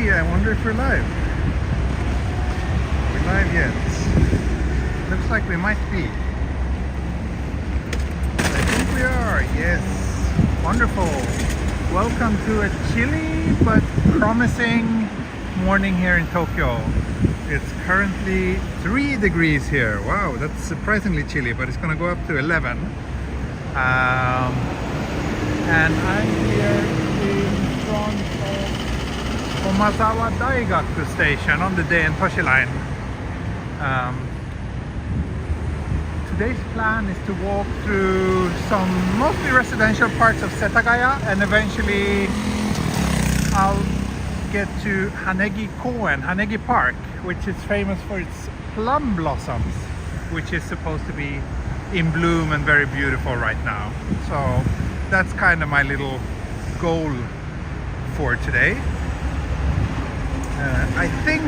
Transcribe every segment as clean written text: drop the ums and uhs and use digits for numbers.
see. I wonder if we're live. Are we live yet? Looks like we might be. I think we are. Yes. Wonderful. Welcome to a chilly but promising morning here in Tokyo. It's currently 3 degrees here. Wow, that's surprisingly chilly, but it's gonna go up to 11. And I'm here in front of Komazawa Daigaku station on the Daen Toshi line. Today's plan is to walk through some mostly residential parts of Setagaya, and eventually I'll get to Hanegi Park, which is famous for its plum blossoms, which is supposed to be in bloom and very beautiful right now. So that's kind of my little goal for today. I think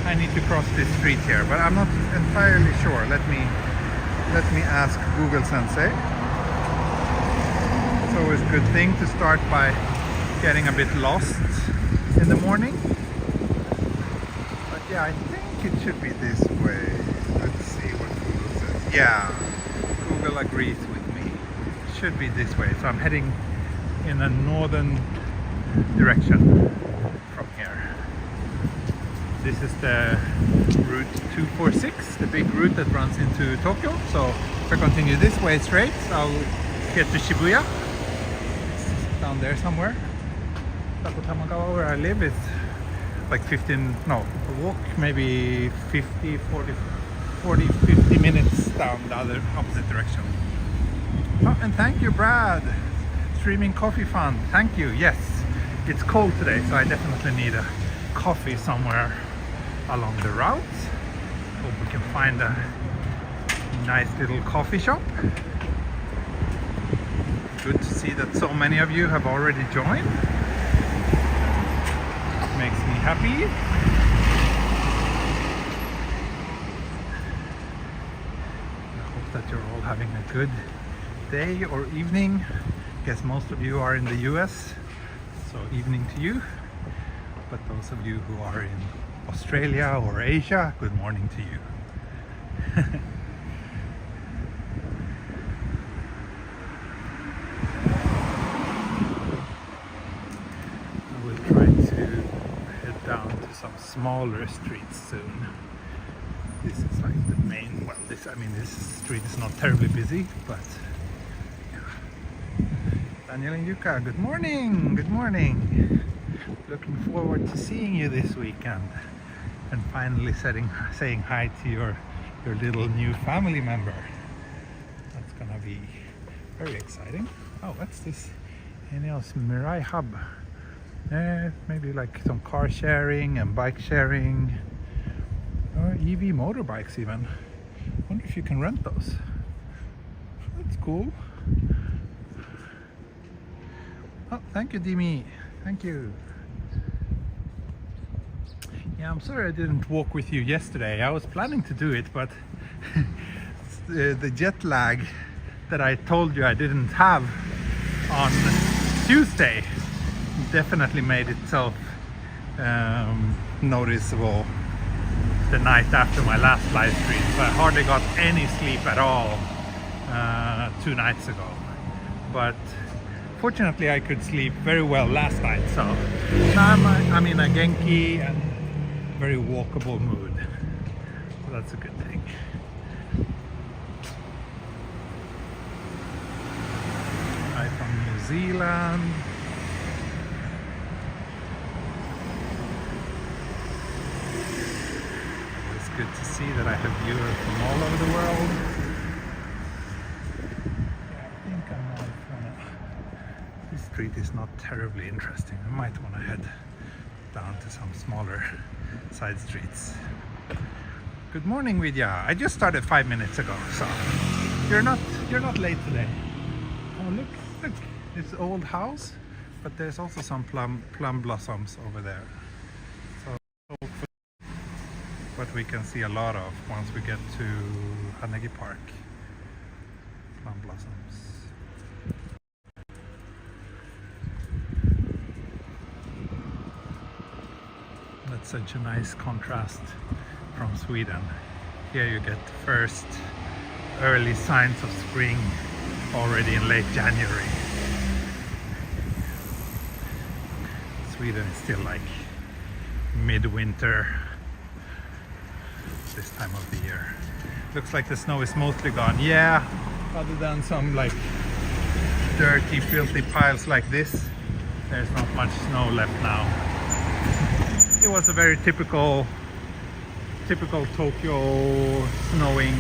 I need to cross this street here, but I'm not entirely sure. Let me ask Google Sensei. It's always a good thing to start by getting a bit lost in the morning. But yeah, I think it should be this way. Let's see what Google says. Yeah, Google agrees with me. It should be this way. So I'm heading in a northern direction from here. This is the route 246, the big route that runs into Tokyo. So if I continue this way straight, I'll get to Shibuya. It's down there somewhere. Takotamagawa, where I live, is like 15, no, a walk maybe 50 minutes down the other opposite direction. Oh, and thank you, Brad. Streaming Coffee Fund. Thank you. Yes, it's cold today, so I definitely need a coffee somewhere along the route. Hope we can find a nice little coffee shop. Good to see that so many of you have already joined. Makes me happy. I hope that you're all having a good day or evening. Guess most of you are in the US, so evening to you. But those of you who are in Australia or Asia, good morning to you. I will try to head down to some smaller streets soon. This is like the main, well, this street is not terribly busy, but yeah. Daniel and Yuka, good morning, good morning. Looking forward to seeing you this weekend and finally saying hi to your little new family member. That's gonna be very exciting. Oh, what's this? Ineos Mirai Hub. Maybe like some car sharing and bike sharing, or EV motorbikes even. Wonder if you can rent those. That's cool. Oh, thank you, Dimi. Thank you. Yeah, I'm sorry I didn't walk with you yesterday. I was planning to do it, but the jet lag that I told you I didn't have on Tuesday definitely made itself noticeable the night after my last live stream. So I hardly got any sleep at all 2 nights ago. But fortunately I could sleep very well last night, so now I'm in a Genki and very walkable mood. So that's a good thing. Hi from New Zealand. It's good to see that I have viewers from all over the world. Yeah, I think I might wanna... This street is not terribly interesting. I might want to head down to some smaller side streets. Good morning, Vidya. I just started 5 minutes ago, so you're not late today. Oh, look, it's old house, but there's also some plum blossoms over there. So hopefully what we can see a lot of once we get to Hanegi Park. Plum blossoms. It's such a nice contrast from Sweden. Here you get the first early signs of spring already in late January. Sweden is still like midwinter this time of the year. Looks like the snow is mostly gone. Yeah, other than some like dirty, filthy piles like this, there's not much snow left now. It was a very typical Tokyo snowing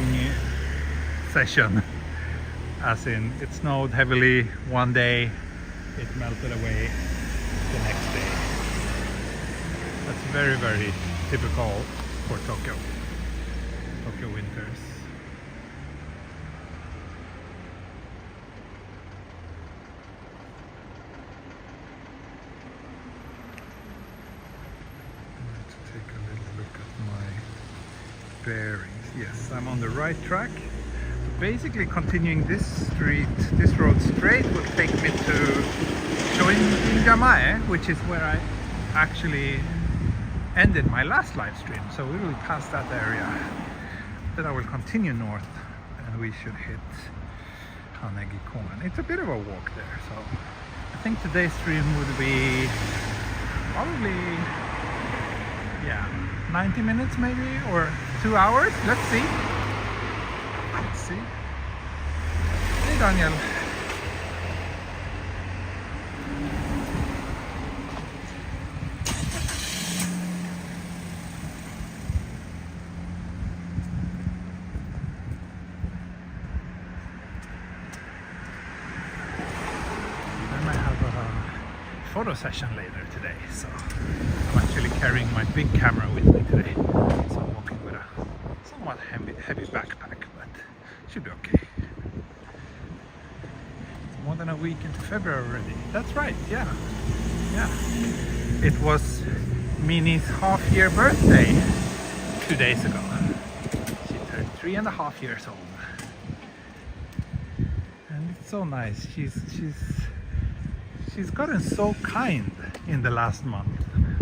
session. As in, it snowed heavily one day, it melted away the next day. That's very, very typical for Tokyo winters. Let's take a little look at my bearings. Yes, I'm on the right track. Basically continuing this road straight will take me to Shoinjamae, which is where I actually ended my last live stream. So we will pass that area. Then I will continue north and we should hit Hanegi. It's a bit of a walk there, so I think today's stream would be probably 90 minutes maybe, or 2 hours. Let's see. Hey Daniel. Photo session later today, so I'm actually carrying my big camera with me today, so I'm walking with a somewhat heavy backpack, but should be okay. It's more than a week into February already. That's right, yeah. It was Minnie's half-year birthday 2 days ago. She turned 3.5 years old, and it's so nice. She's gotten so kind in the last month.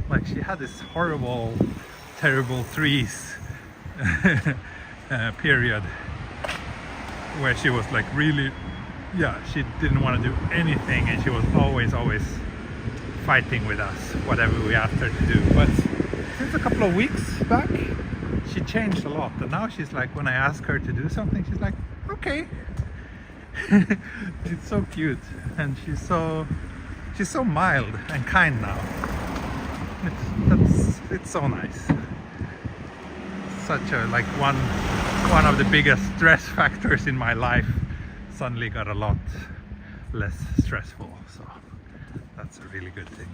Like, she had this horrible, terrible threes period where she was like really, she didn't want to do anything, and she was always fighting with us, whatever we asked her to do. But since a couple of weeks back, she changed a lot, and now she's like, when I ask her to do something, she's like, okay. It's so cute, and she's so mild and kind now. It's so nice. Such a like one of the biggest stress factors in my life suddenly got a lot less stressful, so that's a really good thing.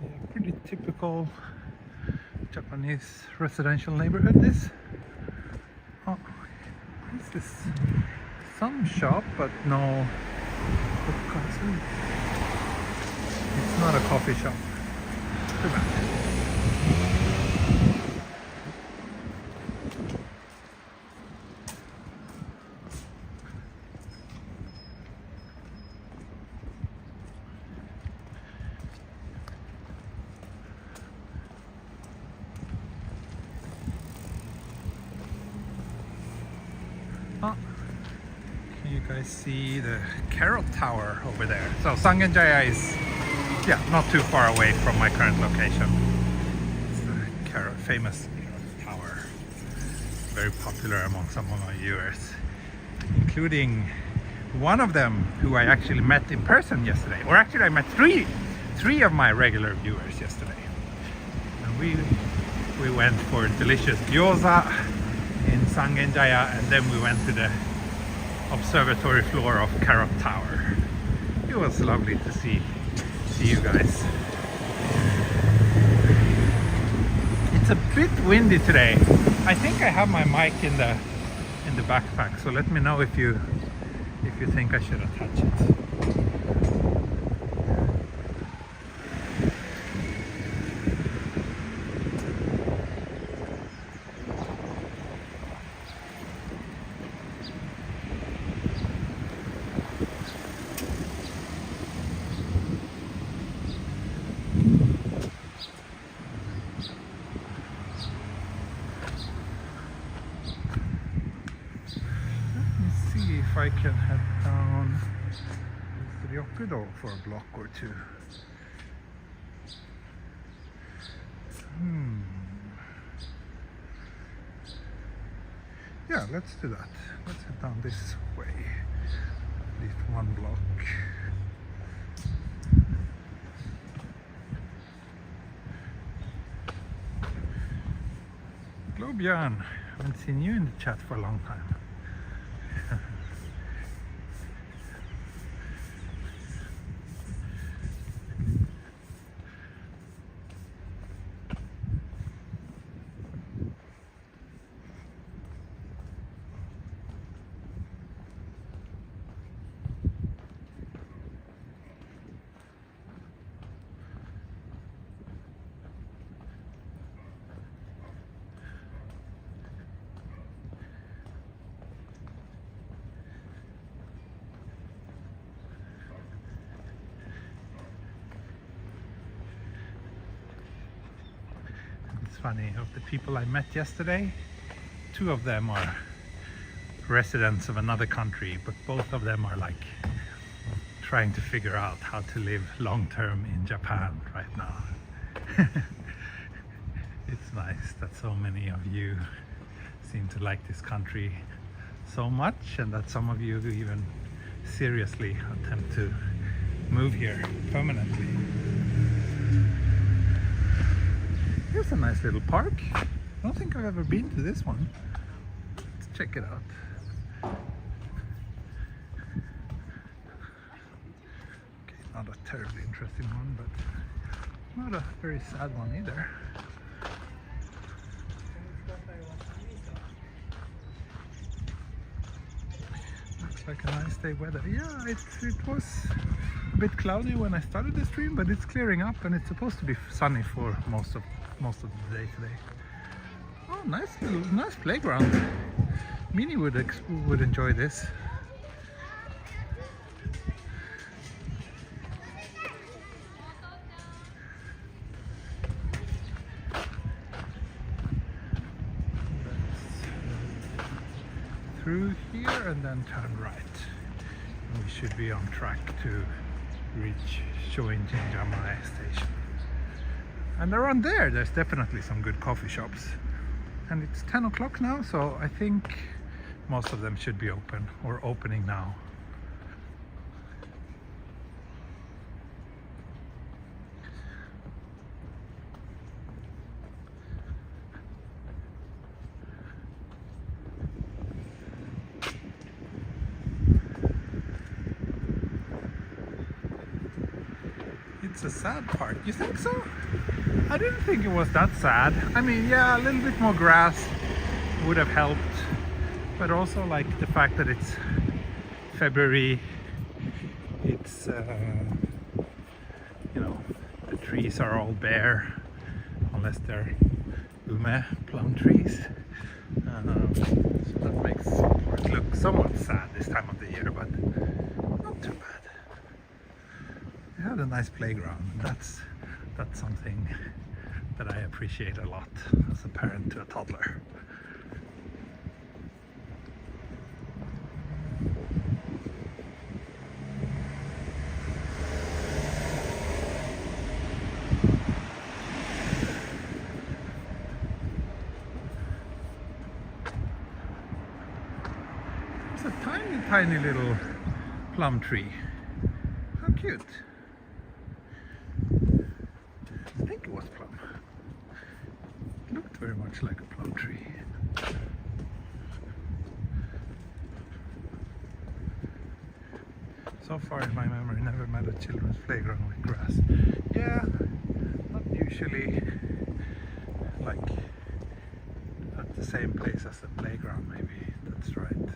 Yeah, pretty typical Japanese residential neighborhood this. Oh, what is this? Some shop, but no. It's not a coffee shop. Too bad. Oh, can you guys see the Carrot Tower over there? So Sangenjaya is not too far away from my current location. It's the famous Carrot Tower, very popular among some of my viewers, including one of them who I actually met in person yesterday. Or actually I met three of my regular viewers yesterday. And we went for delicious gyoza in Sangenjaya, and then we went to the observatory floor of Carrot Tower. It was lovely to see you guys. It's a bit windy today. I think I have my mic in the backpack, so let me know if you think I should attach it. see if I can head down Ryokudo for a block or two. Yeah, let's do that. Let's head down this way. At least one block. Hello Björn, haven't seen you in the chat for a long time. Funny, of the people I met yesterday, 2 of them are residents of another country, but both of them are like trying to figure out how to live long term in Japan right now. It's nice that so many of you seem to like this country so much, and that some of you even seriously attempt to move here permanently. Here's a nice little park. I don't think I've ever been to this one. Let's check it out. Okay, not a terribly interesting one, but not a very sad one either. Looks like a nice day weather. Yeah, it was a bit cloudy when I started the stream, but it's clearing up and it's supposed to be sunny for most of the day today. Oh, nice playground. Mini would enjoy this. Through here and then turn right. And we should be on track to reach Shoin-Jinjamae station. And around there's definitely some good coffee shops. And it's 10 o'clock now, so I think most of them should be open or opening now. It's a sad park. You think so? I didn't think it was that sad. I mean, yeah, a little bit more grass would have helped, but also like the fact that it's February, it's you know, the trees are all bare unless they're plum trees, so that makes it look somewhat sad this time of the year, but not too bad. It had a nice playground, and that's something that I appreciate a lot as a parent to a toddler. It's a tiny little plum tree. How cute. I think it was plum. It looked very much like a plum tree. So far in my memory, never met a children's playground with grass. Yeah, not usually like at the same place as the playground, maybe, that's right.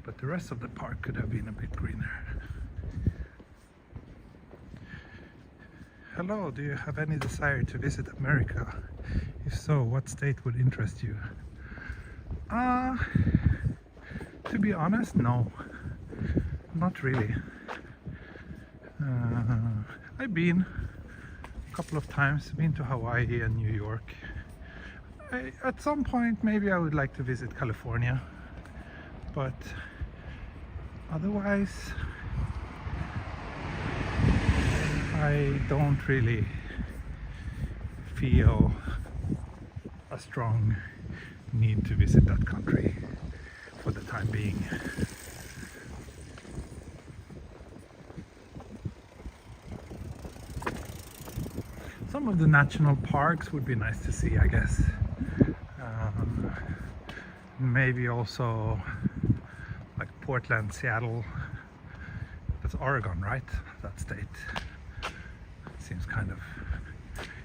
But the rest of the park could have been a bit greener. Hello, do you have any desire to visit America? If so, what state would interest you? To be honest, no. Not really. I've been a couple of times, been to Hawaii and New York. At some point, maybe I would like to visit California. but otherwise I don't really feel a strong need to visit that country for the time being. Some of the national parks would be nice to see, I guess. Maybe also like Portland, Seattle. That's Oregon, right? That state. Seems kind of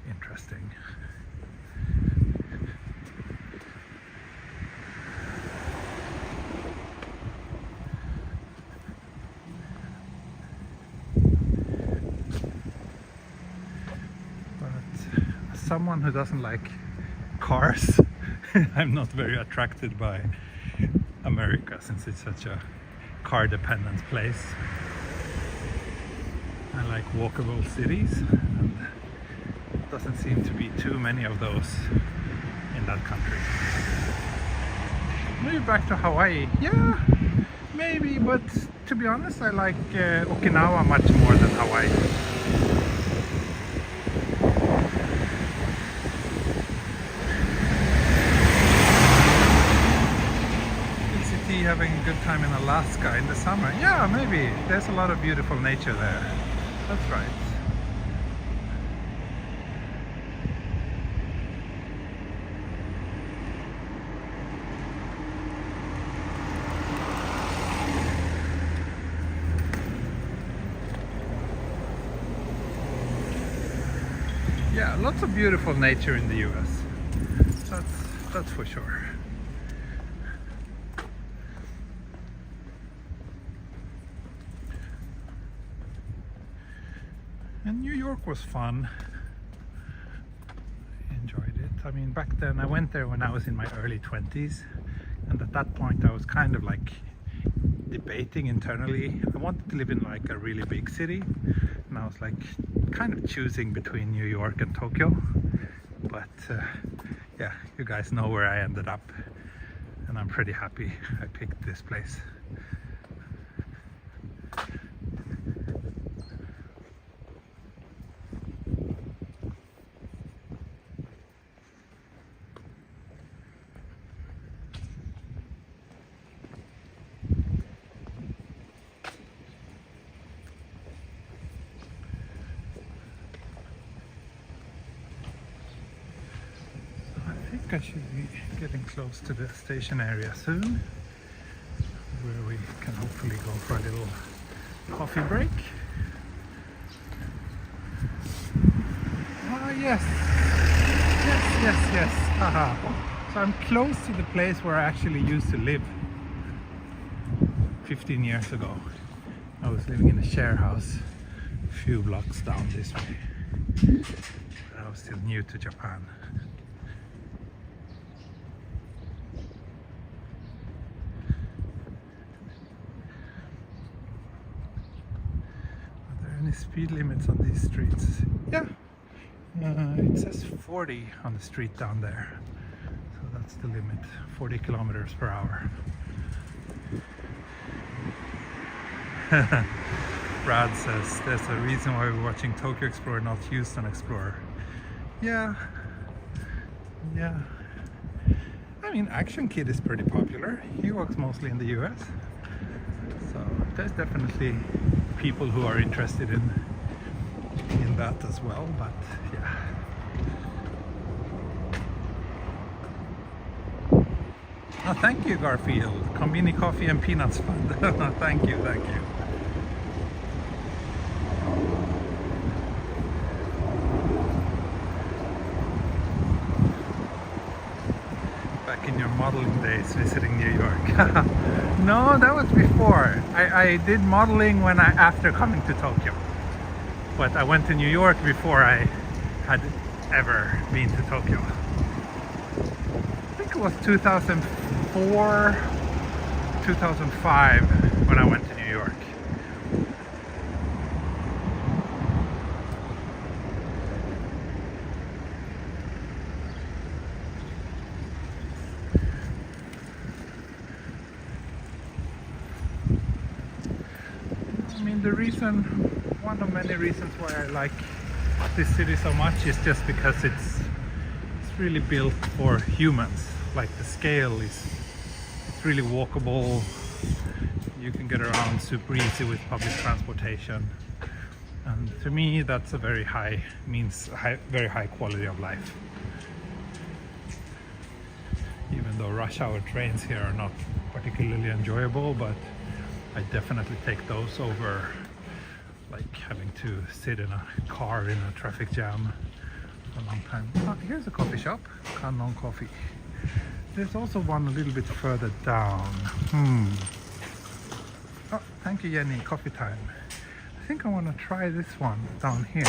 interesting. But as someone who doesn't like cars, I'm not very attracted by America since it's such a car dependent place. I like walkable cities, and there doesn't seem to be too many of those in that country. Maybe back to Hawaii. Yeah, maybe, but to be honest, I like Okinawa much more than Hawaii. Having a good time in Alaska in the summer. Yeah, maybe. There's a lot of beautiful nature there. That's right. Yeah, lots of beautiful nature in the US. That's for sure. And New York was fun. Enjoyed it. I mean, back then I went there when I was in my early 20s, and at that point I was kind of like debating internally. I wanted to live in like a really big city, and I was like kind of choosing between New York and Tokyo. But yeah, you guys know where I ended up, and I'm pretty happy I picked this place. I should be getting close to the station area soon, where we can hopefully go for a little coffee break. Ah, yes, yes. Haha. So I'm close to the place where I actually used to live 15 years ago. I was living in a share house a few blocks down this way. I was still new to Japan. Speed limits on these streets? Yeah, it says 40 on the street down there, so that's the limit, 40 kilometers per hour. Brad says there's a reason why we're watching Tokyo Explorer, not Houston Explorer. Yeah. I mean, Action Kid is pretty popular. He works mostly in the US, so there's definitely people who are interested in that as well, but yeah. Oh, thank you, Garfield. Combini Coffee and Peanuts Fund. Thank you. Back in your modeling days, visiting New York. No, that was before. I did modeling after coming to Tokyo. But I went to New York before I had ever been to Tokyo. I think it was 2004, 2005 when I went to New York. mean, one of many reasons why I like this city so much is just because it's really built for humans. Like the scale it's really walkable. You can get around super easy with public transportation, and to me that's a very very high quality of life. Even though rush hour trains here are not particularly enjoyable, but I definitely take those over like having to sit in a car in a traffic jam for a long time. Oh, here's a coffee shop, Canon Coffee. There's also one a little bit further down. Oh, thank you, Jenny. Coffee time. I think I want to try this one down here,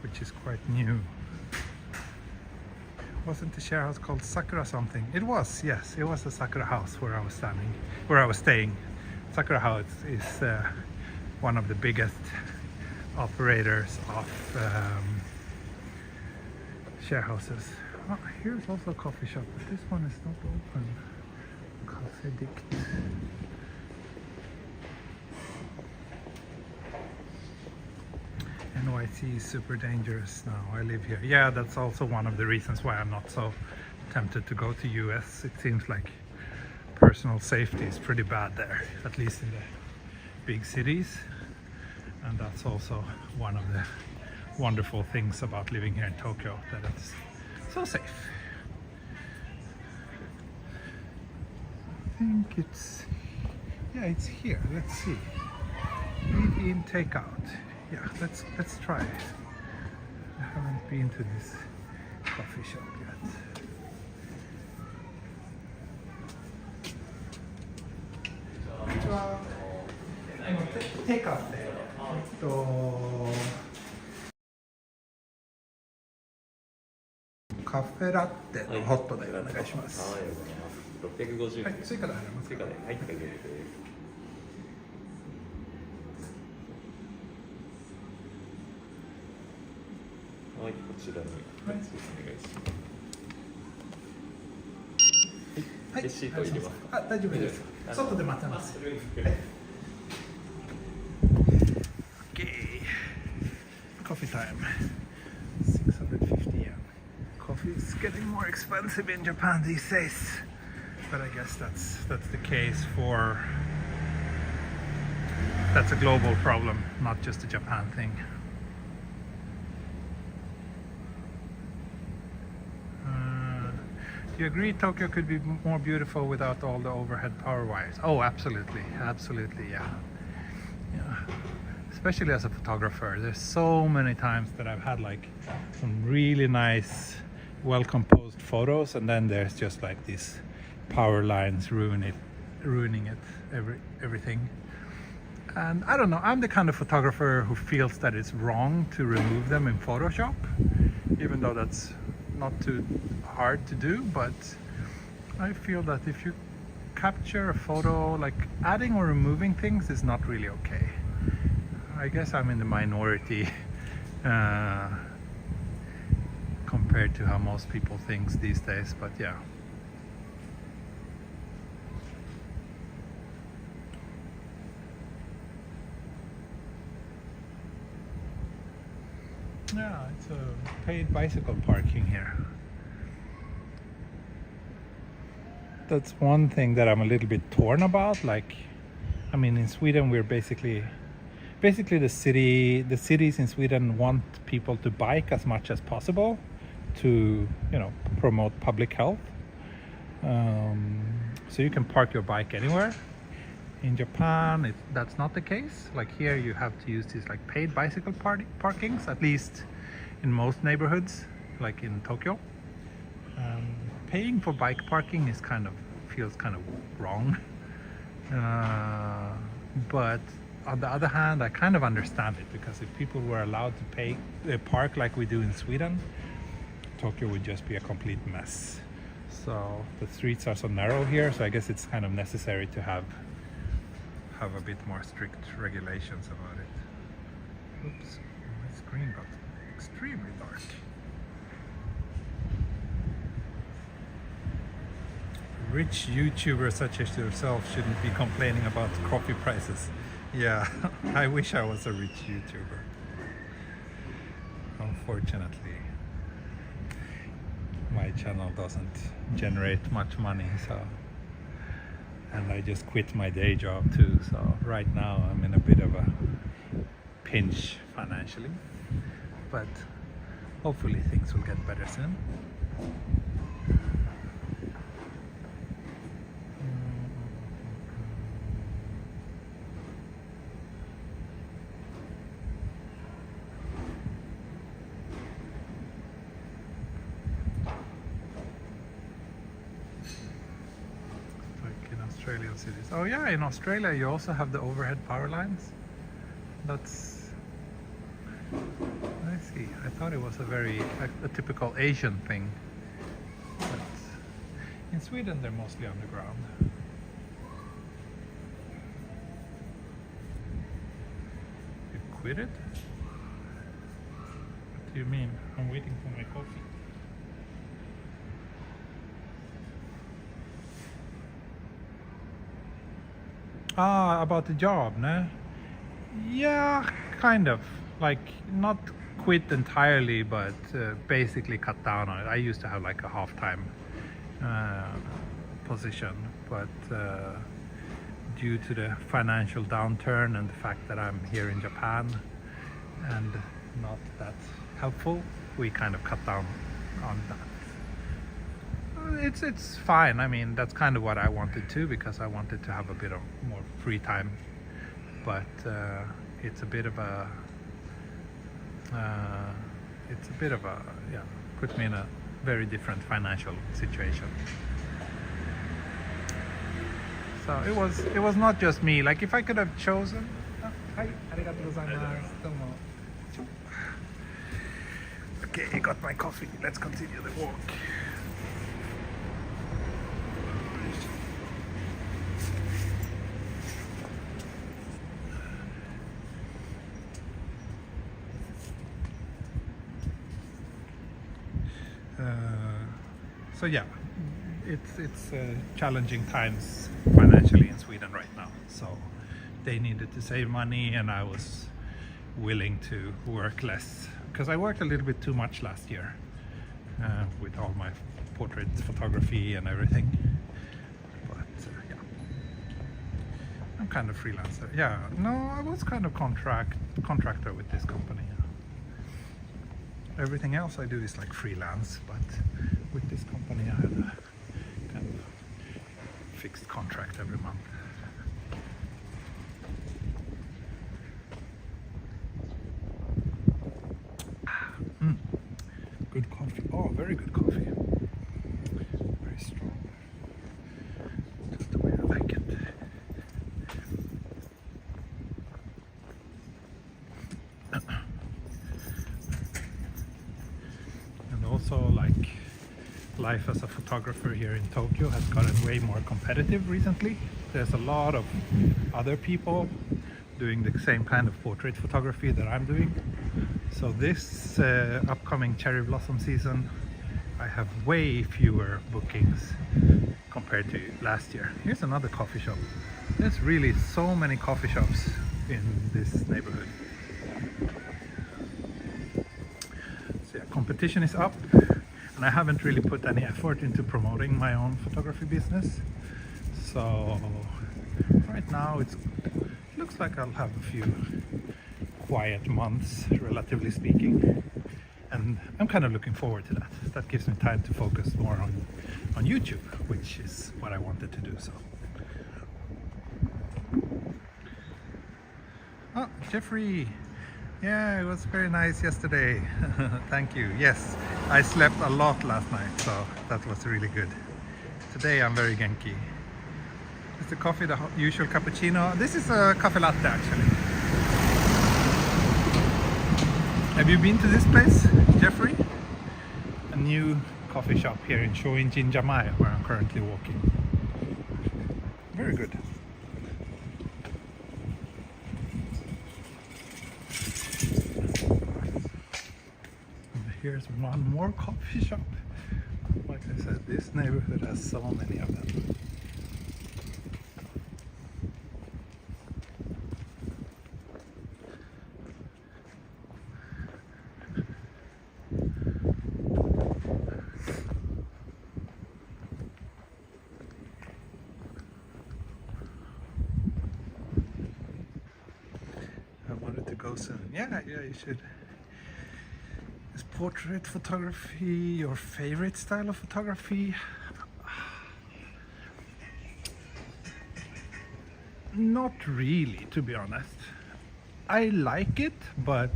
which is quite new. Wasn't the share house called Sakura something? It was, yes. It was the Sakura house where I was staying. Sakura House is one of the biggest operators of share houses. Oh, here's also a coffee shop, but this one is not open. Café Dict. NYC is super dangerous now. I live here. Yeah, that's also one of the reasons why I'm not so tempted to go to US. It seems like personal safety is pretty bad there, at least in the big cities. And that's also one of the wonderful things about living here in Tokyo, that it's so safe. I think it's here. Let's see. Eat in, takeout. Yeah, let's try it. I haven't been to this coffee shop yet. Take out there. カフェラテのホットでお願いします。はい、650円。はい、追加で入ります。追加で、はい、大丈夫です。はい、こちらに、はい、お願いします。はい、レシート入れますか。あ、大丈夫です。外で待ってます。はい。Okay. Coffee time. 650 yen. Coffee is getting more expensive in Japan these days, but I guess that's the case for. That's a global problem, not just a Japan thing. Do you agree Tokyo could be more beautiful without all the overhead power wires? Oh, absolutely, absolutely, yeah. Especially as a photographer, there's so many times that I've had like some really nice, well-composed photos, and then there's just like these power lines ruining everything. And I don't know, I'm the kind of photographer who feels that it's wrong to remove them in Photoshop, even though that's not too hard to do, but I feel that if you capture a photo, like adding or removing things is not really okay. I guess I'm in the minority compared to how most people think these days, but yeah. Yeah, it's a paid bicycle parking here. That's one thing that I'm a little bit torn about. Like, I mean, in Sweden we're basically the cities in Sweden want people to bike as much as possible to, promote public health. So you can park your bike anywhere. In Japan, that's not the case. Like here, you have to use these like paid bicycle parkings, at least in most neighborhoods, like in Tokyo. Paying for bike parking feels kind of wrong. But on the other hand, I kind of understand it, because if people were allowed to park like we do in Sweden, Tokyo would just be a complete mess. So the streets are so narrow here, so I guess it's kind of necessary to have a bit more strict regulations about it. Oops, my screen got extremely dark. Rich YouTubers such as yourself shouldn't be complaining about coffee prices. Yeah, I wish I was a rich YouTuber. Unfortunately, my channel doesn't generate much money, so, and I just quit my day job too, so right now I'm in a bit of a pinch financially, but hopefully things will get better soon. Australian cities. Oh yeah, in Australia you also have the overhead power lines. That's, I see. I thought it was a typical Asian thing, but in Sweden they're mostly underground. You quit it? What do you mean? I'm waiting for my coffee. Ah, about the job, no? Yeah, kind of. Like, not quit entirely, but basically cut down on it. I used to have like a half-time position, but due to the financial downturn and the fact that I'm here in Japan and not that helpful, we kind of cut down on that. It's fine. I mean, that's kind of what I wanted to, because I wanted to have a bit of more free time, but it's a bit of a yeah, put me in a very different financial situation. So it was not just me. Like, if I could have chosen. Hi, arigatou gozaimasu. Domo. Okay, I got my coffee. Let's continue the walk. So yeah, it's challenging times financially in Sweden right now. So they needed to save money, and I was willing to work less, because I worked a little bit too much last year with all my portrait photography and everything. But yeah, I'm kind of freelancer. Yeah, no, I was kind of contractor with this company. Everything else I do is like freelance, but with this company I have a kind of fixed contract every month. Good coffee. Oh, very good coffee. Very strong. Just the way I like it. And also, like, life as a photographer here in Tokyo has gotten way more competitive recently. There's a lot of other people doing the same kind of portrait photography that I'm doing. So this upcoming cherry blossom season, I have way fewer bookings compared to last year. Here's another coffee shop. There's really so many coffee shops in this neighborhood. So yeah, competition is up, and I haven't really put any effort into promoting my own photography business. So right now it looks like I'll have a few quiet months, relatively speaking, and I'm kind of looking forward to that. That gives me time to focus more on YouTube, which is what I wanted to do. So oh, Jeffrey, yeah, it was very nice yesterday. Thank you. Yes, I slept a lot last night, so that was really good. Today I'm very genki. Is the coffee the usual cappuccino? This is a cafe latte actually. Have you been to this place, Jeffrey? A new coffee shop here in Shoin-jin, Jamai, where I'm currently walking. Very good. And here's one more coffee shop. My Like I said, this neighborhood has so many of them. I wanted to go soon. Yeah, you should. Is portrait photography your favorite style of photography? Not really, to be honest. I like it, but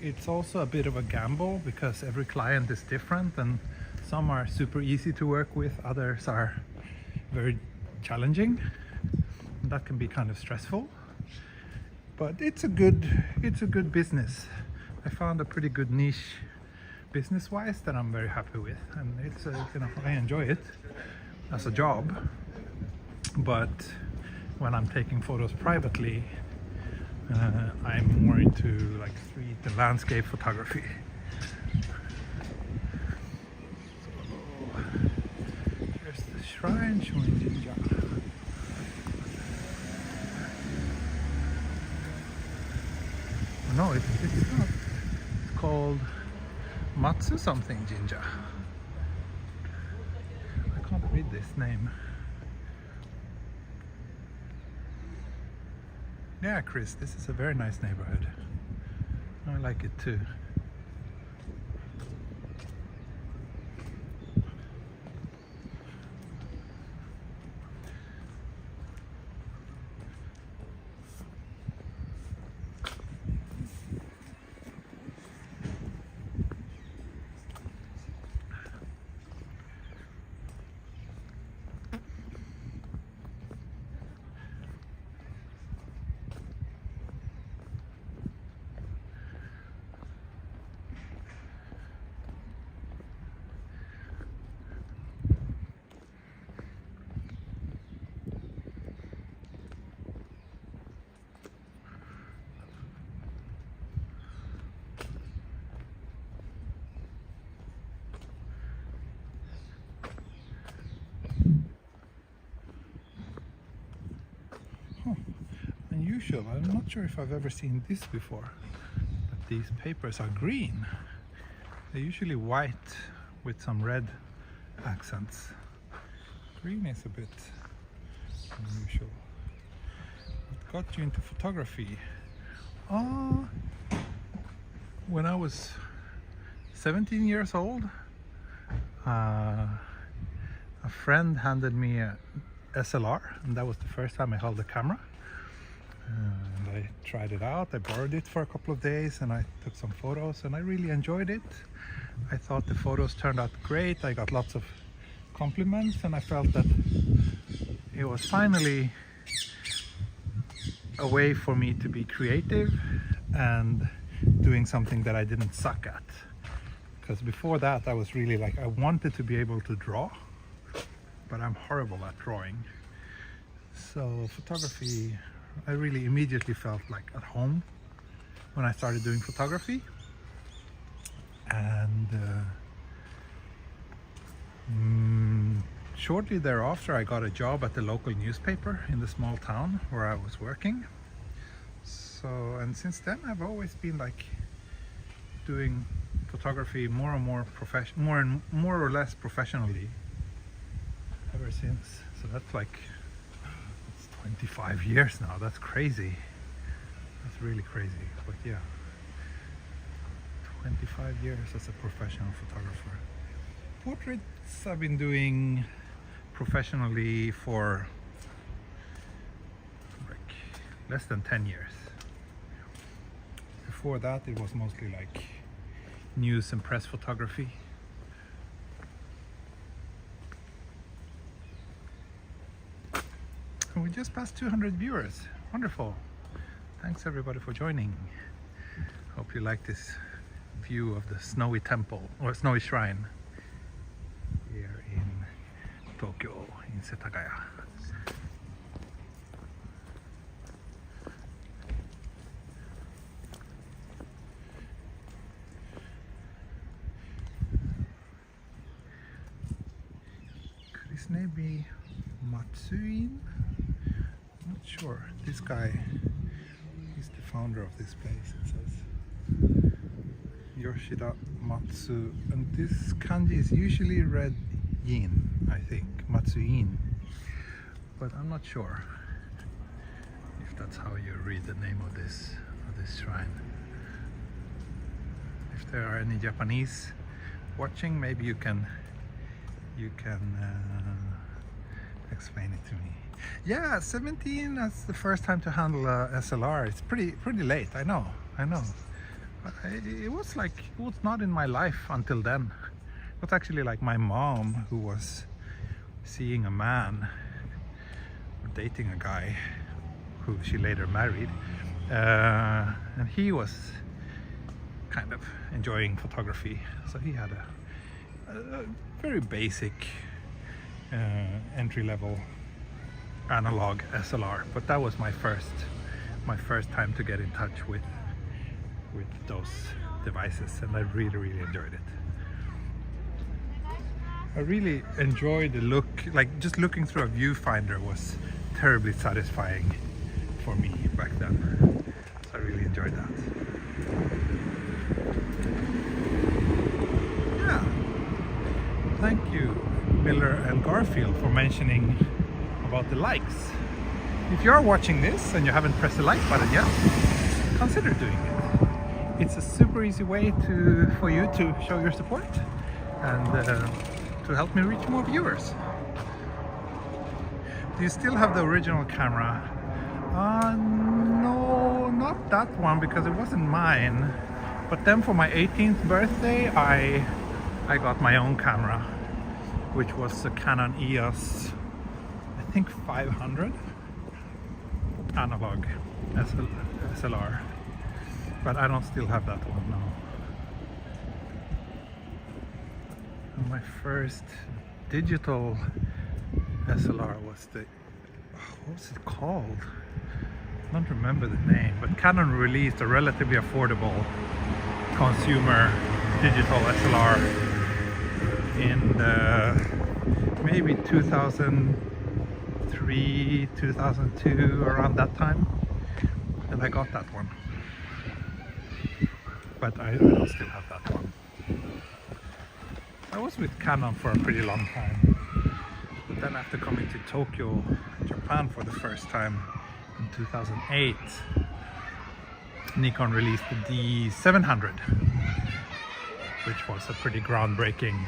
it's also a bit of a gamble because every client is different, and some are super easy to work with, others are very challenging. That can be kind of stressful, but it's a good business. I found a pretty good niche business-wise that I'm very happy with, and it's I enjoy it as a job. But when I'm taking photos privately, I'm more into like street and landscape photography. So here's the shrine showing Jinja. No, it's not. It's called Matsu something Jinja. I can't read this name. Yeah, Chris, this is a very nice neighborhood. I like it too. Unusual. I'm not sure if I've ever seen this before, but these papers are green. They're usually white with some red accents. Green is a bit unusual. What got you into photography? When I was 17 years old, a friend handed me a SLR, and that was the first time I held a camera. And I tried it out. I borrowed it for a couple of days and I took some photos, and I really enjoyed it. I thought the photos turned out great. I got lots of compliments, and I felt that it was finally a way for me to be creative and doing something that I didn't suck at. Because before that I was really like, I wanted to be able to draw, but I'm horrible at drawing. So photography, I really immediately felt like at home when I started doing photography. And shortly thereafter I got a job at the local newspaper in the small town where I was working. So, and since then I've always been like doing photography more and more more or less professionally ever since. So that's like 25 years now. That's crazy. That's really crazy. But yeah, 25 years as a professional photographer. Portraits I've been doing professionally for like less than 10 years. Before that it was mostly like news and press photography. And we just passed 200 viewers. Wonderful. Thanks everybody for joining. Hope you like this view of the snowy temple or snowy shrine here in Tokyo, in Setagaya. maybe Matsuin? Not sure. This guy, he's the founder of this place, it says. Yoshida Matsu. And this kanji is usually read yin, I think. Matsuin. But I'm not sure if that's how you read the name of this shrine. If there are any Japanese watching, maybe you can explain it to me. Yeah, 17, that's the first time to handle a SLR. It's pretty late, I know. But it was not in my life until then. It was actually like my mom who was seeing a man, or dating a guy who she later married, and he was kind of enjoying photography, so he had a very basic entry-level analog SLR, but that was my first time to get in touch with those devices, and I really enjoyed it. I really enjoyed the look, like just looking through a viewfinder was terribly satisfying for me back then, so I really enjoyed that. Yeah, thank you Miller and Garfield for mentioning about the likes. If you are watching this and you haven't pressed the like button yet, consider doing it. It's a super easy way for you to show your support and to help me reach more viewers. Do you still have the original camera? No, not that one, because it wasn't mine. But then for my 18th birthday, I got my own camera, which was a Canon EOS, I think 500 analog SLR. But I don't still have that one now. And my first digital SLR was what was it called? I don't remember the name, but Canon released a relatively affordable consumer digital SLR in maybe 2003, 2002, around that time, and I got that one. But I don't still have that one. I was with Canon for a pretty long time, but then after coming to Tokyo, Japan for the first time in 2008, Nikon released the D700, which was a pretty groundbreaking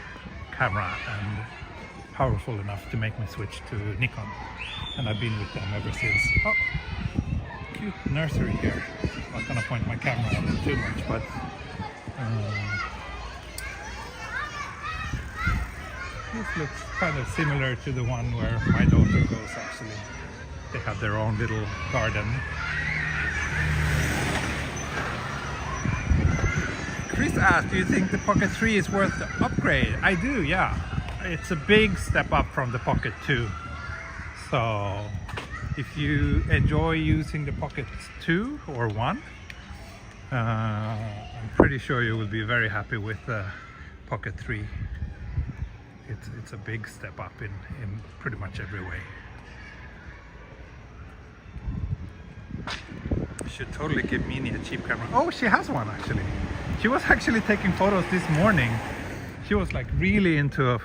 camera and powerful enough to make me switch to Nikon, and I've been with them ever since. Oh, cute nursery here. I'm not gonna point my camera at it too much, but this looks kind of similar to the one where my daughter goes, actually. They have their own little garden. Chris asked, do you think the Pocket 3 is worth the upgrade? I do, yeah. It's a big step up from the Pocket 2. So if you enjoy using the Pocket 2 or 1, I'm pretty sure you will be very happy with the Pocket 3. It's a big step up in pretty much every way. You should totally give Mini a cheap camera. Oh, she has one actually. She was actually taking photos this morning. She was like really into a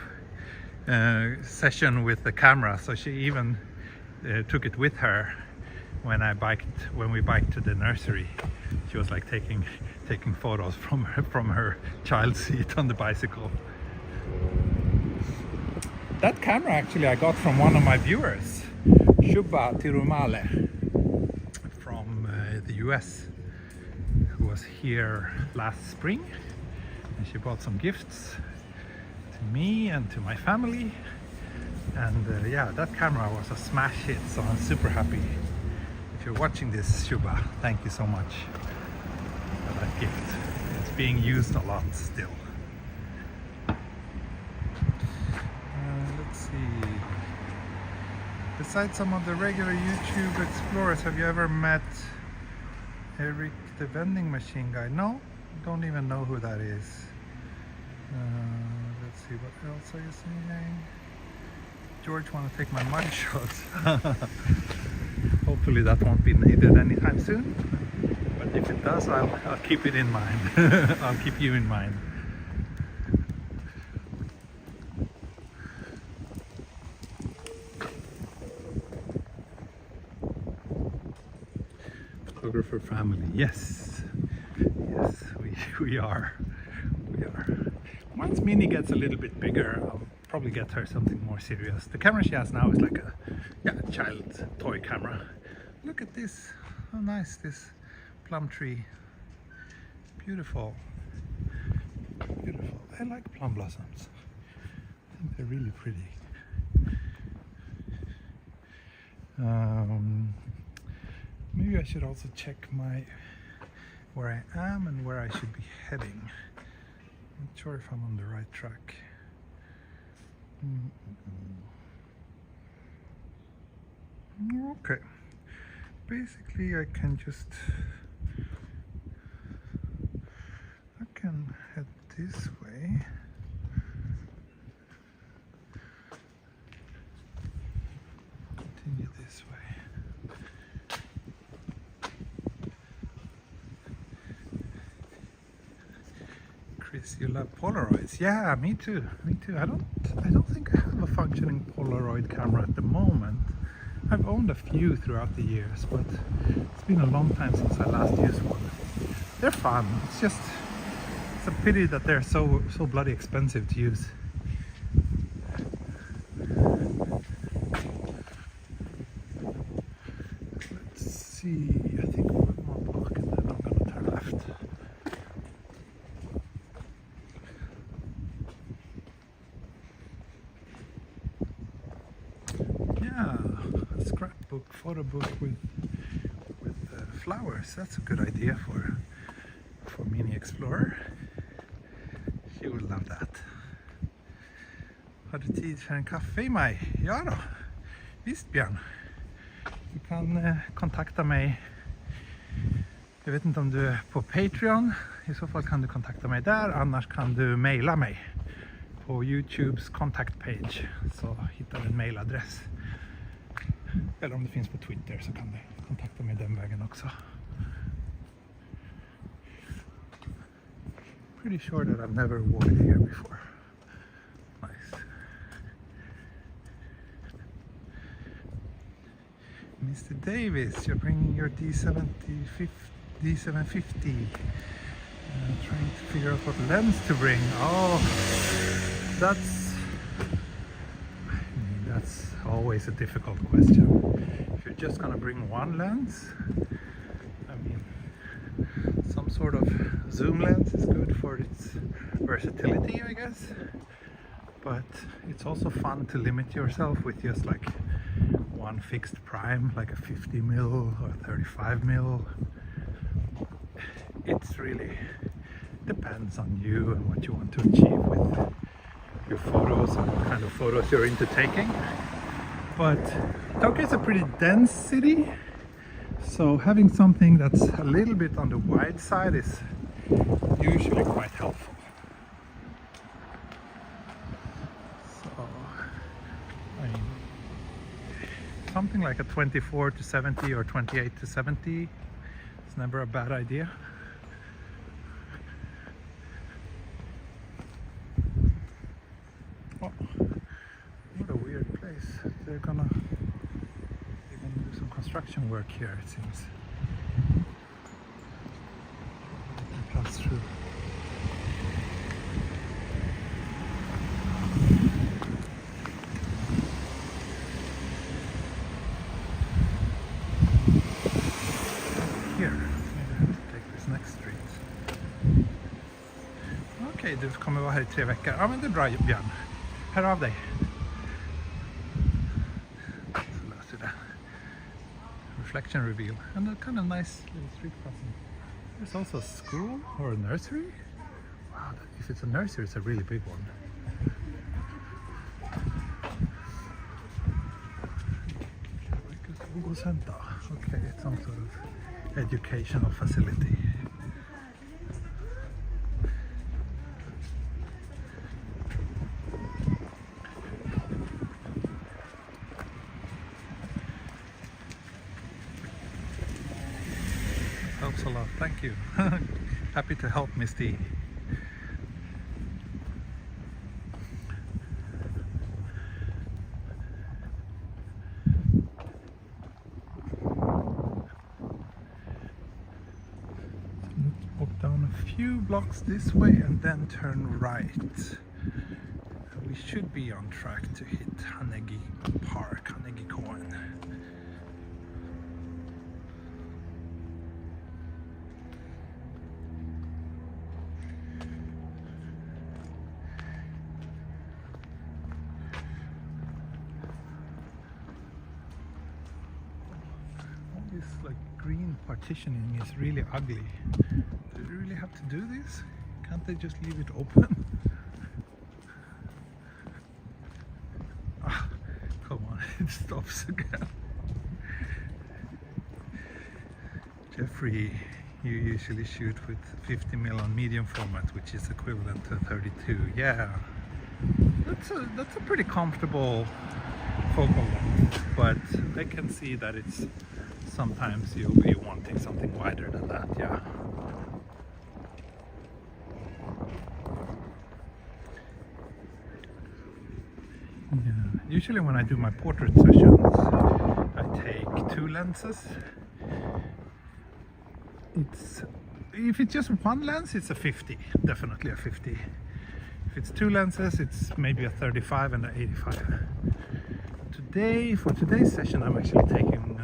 session with the camera, so she even took it with her when we biked to the nursery. She was like taking photos from her child seat on the bicycle. That camera actually I got from one of my viewers, Shubha Tirumale from the US, who was here last spring, and she bought some gifts to me and to my family, and yeah, that camera was a smash hit, so I'm super happy. If you're watching this, Shubha, thank you so much for that gift. It's being used a lot still. Let's see. Besides some of the regular YouTube explorers, have you ever met Eric the vending machine guy? No, don't even know who that is. Let's see, what else are you seeing? George want to take my mud shots. Hopefully that won't be needed anytime soon. But if it does, I'll keep it in mind. I'll keep you in mind. Photographer family, yes. Yes, we are. We are. Once Minnie gets a little bit bigger, I'll probably get her something more serious. The camera she has now is like a child toy camera. Look at this. How nice, this plum tree. Beautiful. Beautiful. I like plum blossoms. I think they're really pretty. Maybe I should also check where I am and where I should be heading. I'm not sure if I'm on the right track. Okay. Basically, I can head this way. Continue this way. Chris, you love Polaroids? Yeah, me too. Me too. I don't think I have a functioning Polaroid camera at the moment. I've owned a few throughout the years, but it's been a long time since I last used one. They're fun. It's a pity that they're so bloody expensive to use. Let's see. I think one more block and then I'm gonna turn left. Scrapbook, photo book with flowers. That's a good idea for Mini Explorer. She would love that. Har du tid för en kaffe i mig? Ja då. Visst Björn. Du kan kontakta mig. Jag vet inte om du är på Patreon. I så fall kan du kontakta mig där. Annars kan du mejla mig på YouTubes contact page. Så hittar du en mejladress. Eller om det finns på Twitter så kan du kontakta mig den vägen också. Pretty sure that I've never walked here before. Nice. Mr. Davis, you're bringing your D750. Trying to figure out what lens to bring. Oh, that's always a difficult question. If you're just gonna bring one lens, I mean, some sort of zoom lens is good for its versatility, I guess, but it's also fun to limit yourself with just like one fixed prime, like a 50mm or 35mm. It's really depends on you and what you want to achieve with your photos and what kind of photos you're into taking. But Tokyo is a pretty dense city, so having something that's a little bit on the wide side is usually quite helpful. So, I mean, something like a 24-70 or 28-70 is never a bad idea. Oh, what a weird place. They're gonna do some construction work here, it seems. They can pass through. Here, maybe I have to take this next street. Okej, du kommer vara här i 3 veckor. Ja, men det är bra, Björn. Hör av dig. Reflection reveal and a kind of nice little street crossing. There's also a school or a nursery. Wow, if it's a nursery, it's a really big one. Okay, it's some sort of educational facility. helps a lot. Thank you. Happy to help, Misty. Walk down a few blocks this way and then turn right. We should be on track to hit Hanegi Park, Hanegi Koen. All this like green partitioning is really ugly. Do they really have to do this? Can't they just leave it open? Come on, it stops again. Jeffrey, you usually shoot with 50mm on medium format, which is equivalent to 32. Yeah, that's a pretty comfortable focal length, but I can see that it's sometimes you'll be wanting something wider than that. Yeah. Usually when I do my portrait sessions, I take 2 lenses. If it's just one lens, it's a 50, definitely a 50. If it's 2 lenses, it's maybe a 35 and an 85. For today's session, I'm actually taking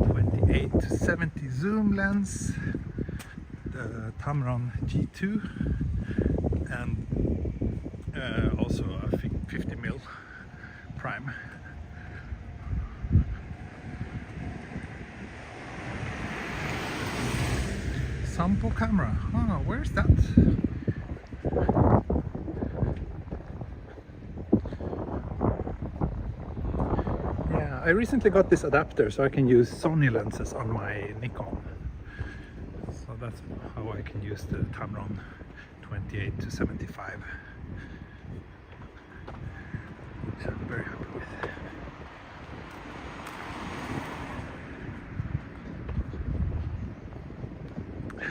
28 to 70 zoom lens, the Tamron G2, and also a 50mm prime. Sample camera. Oh, where's that? Yeah, I recently got this adapter so I can use Sony lenses on my Nikon. So that's how I can use the Tamron 28 to 75. Which I'm very happy with.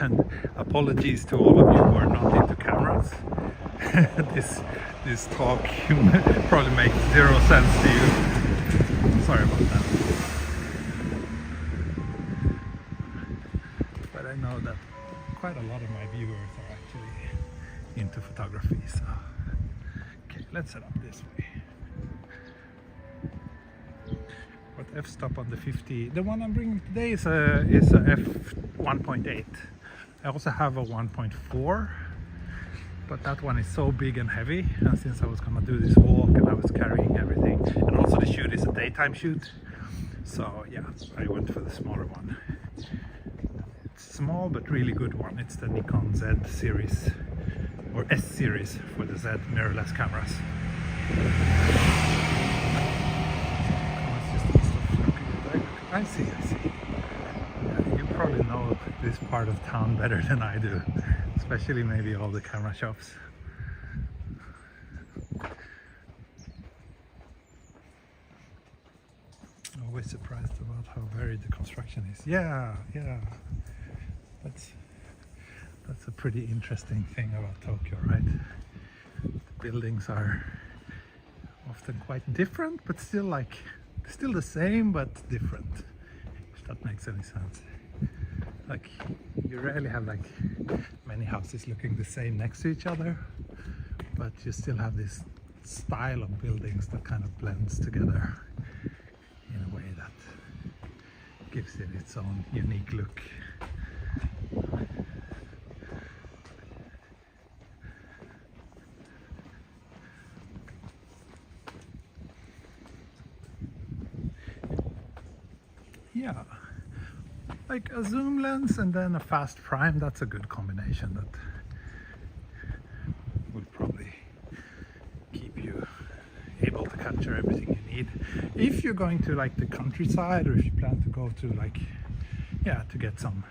And apologies to all of you who are not into cameras. this talk probably makes 0 sense to you. Sorry about that. But I know that quite a lot of my viewers are actually into photography. So, okay, let's set up this way. But f-stop on the 50. The one I'm bringing today is a f1.8. I also have a 1.4, but that one is so big and heavy, and since I was gonna do this walk and I was carrying everything, and also the shoot is a daytime shoot, so yeah, I went for the smaller one. It's small but really good one. It's the Nikon Z series, or S series for the Z mirrorless cameras. I see. You probably know this part of town better than I do, especially maybe all the camera shops. Always surprised about how varied the construction is. Yeah. That's a pretty interesting thing about Tokyo, right? The buildings are often quite different, but still the same but different, if that makes any sense. Like, you rarely have like many houses looking the same next to each other, but you still have this style of buildings that kind of blends together in a way that gives it its own unique look. Yeah, like a zoom lens and then a fast prime, that's a good combination that will probably keep you able to capture everything you need. If you're going to like the countryside, or if you plan to go to like, yeah, to get some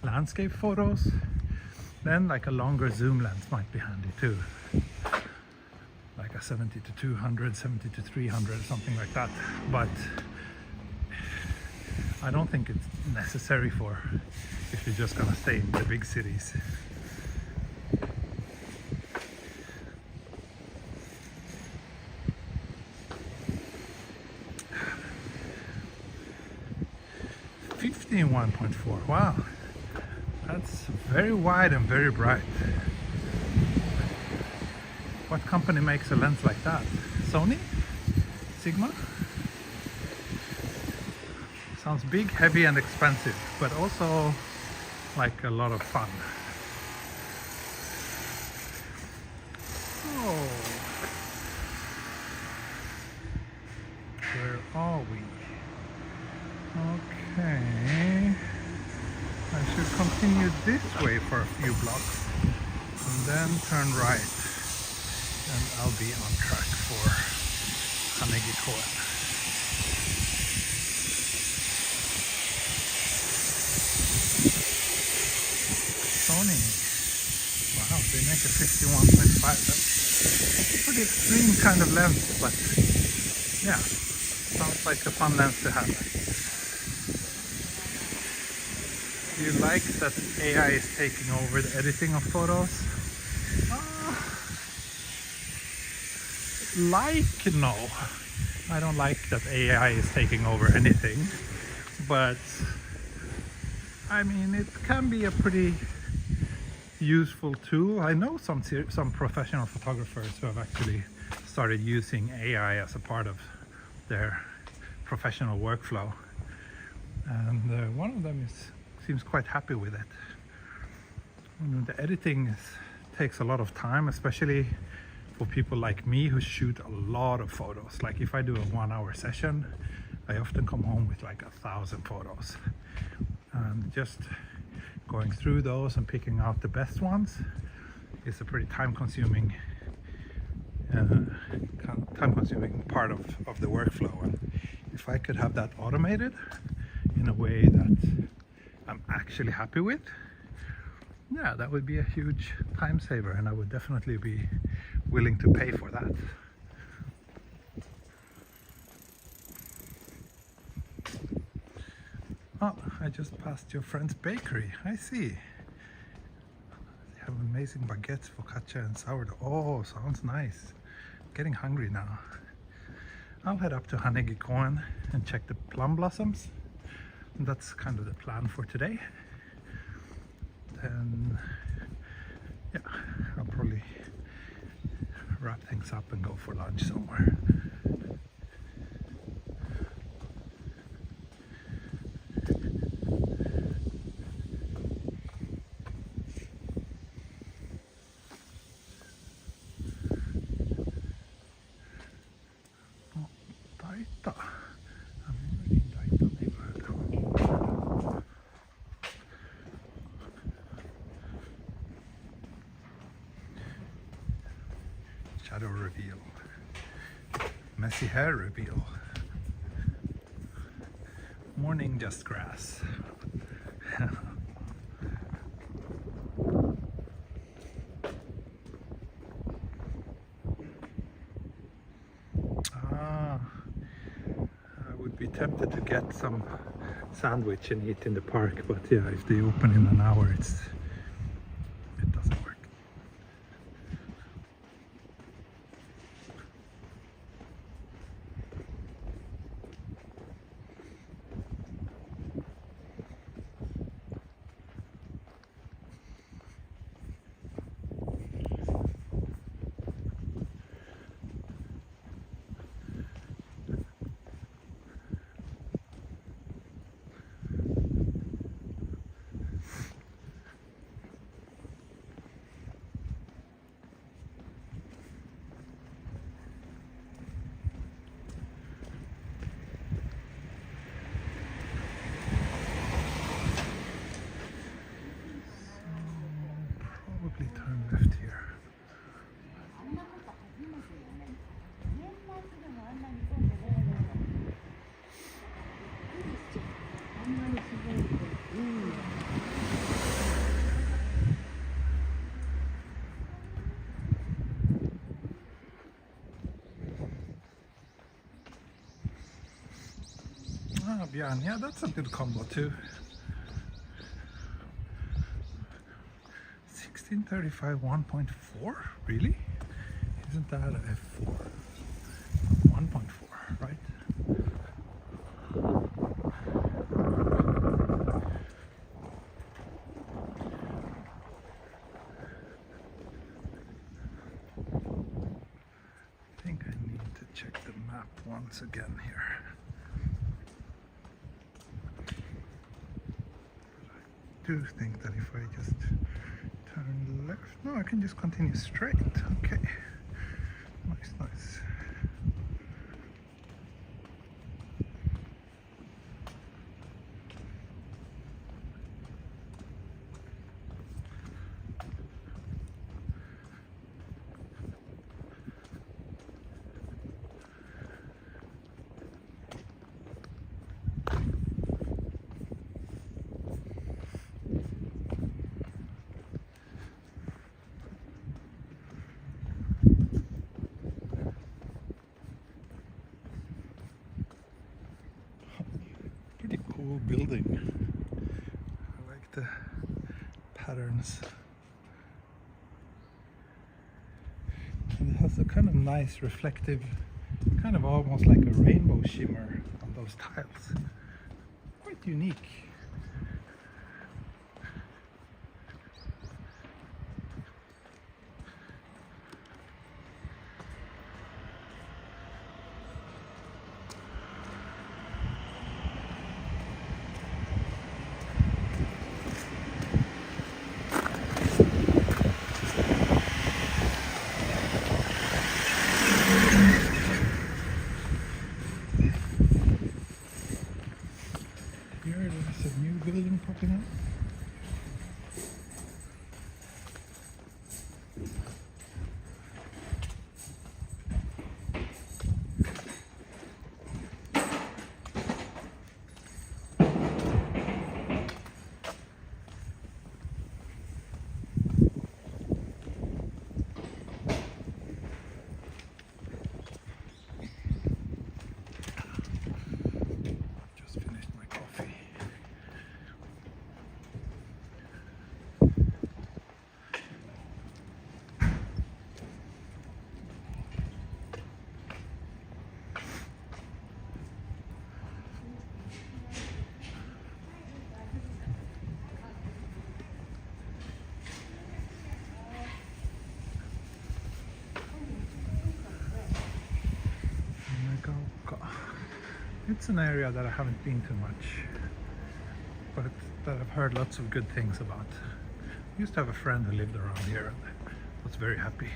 landscape photos, then like a longer zoom lens might be handy too. Like a 70 to 200, 70 to 300, something like that. But I don't think it's necessary for if you're just gonna stay in the big cities. $51.4. Wow, that's very wide and very bright. What company makes a lens like that? Sony? Sigma? Sounds big, heavy and expensive, but also like a lot of fun. Oh, where are we? Okay, I should continue this way for a few blocks and then turn right, and I'll be on track for Hanegi Koen. Sony. Wow, they make a 51.5. That's pretty extreme kind of lens, but yeah, sounds like a fun lens to have. Do you like that AI is taking over the editing of photos? No. I don't like that AI is taking over anything, but I mean, it can be a pretty useful tool. I know some professional photographers who have actually started using AI as a part of their professional workflow, and one of them seems quite happy with it. The editing takes a lot of time, especially for people like me who shoot a lot of photos. Like if I do a 1 hour session, I often come home with like 1,000 photos, and just going through those and picking out the best ones is a pretty time-consuming part of the workflow. And if I could have that automated in a way that I'm actually happy with, yeah, that would be a huge time saver, and I would definitely be willing to pay for that. Oh, I just passed your friend's bakery. I see. They have amazing baguettes, focaccia and sourdough. Oh, sounds nice. Getting hungry now. I'll head up to Hanegi Koen and check the plum blossoms. And that's kind of the plan for today. Then, yeah, I'll probably wrap things up and go for lunch somewhere. Shadow reveal. Messy hair reveal. Morning just grass. I would be tempted to get some sandwich and eat in the park, but yeah, if they open in an hour, it doesn't work. Probably turn left here. Ah, Björn, yeah, that's a good combo too. 1635 1.4? Really? Isn't that a F4? 1.4, right? I think I need to check the map once again here. I do think that if I just turn left, no, I can just continue straight. Okay, nice, nice. Pretty cool building. I like the patterns. And it has a kind of nice reflective, kind of almost like a rainbow shimmer on those tiles. Quite unique. Here there's a new building popping up. It's an area that I haven't been to much, but that I've heard lots of good things about. I used to have a friend who lived around here and was very happy.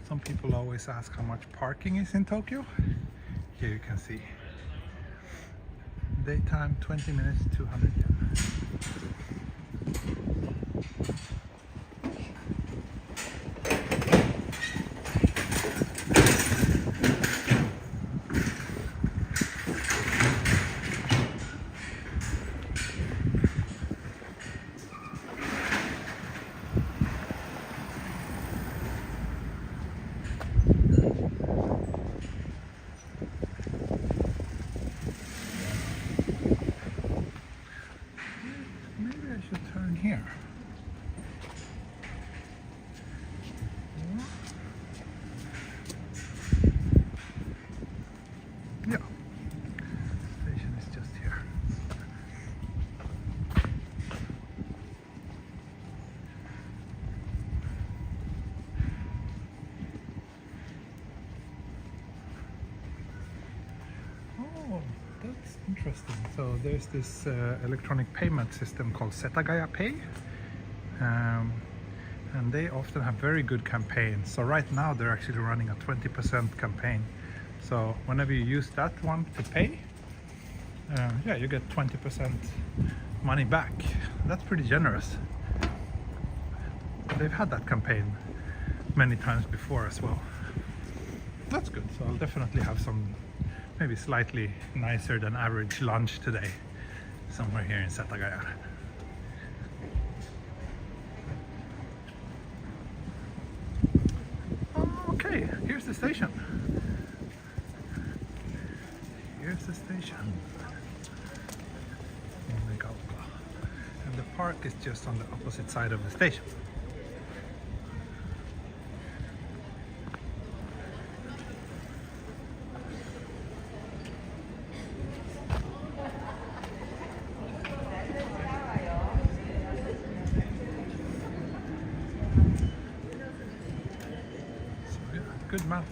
Some people always ask how much parking is in Tokyo. Here you can see. Daytime 20 minutes, 200 yen. Here. Yeah, station is just here. Oh, that's interesting. So there's this electronic payment system called Setagaya Pay, and they often have very good campaigns. So right now they're actually running a 20% campaign. So whenever you use that one to pay, yeah, you get 20% money back. That's pretty generous. They've had that campaign many times before as well. That's good. So I'll definitely have some maybe slightly nicer than average lunch today, somewhere here in Setagaya. Okay, here's the station. Here's the station. And the park is just on the opposite side of the station. Good map.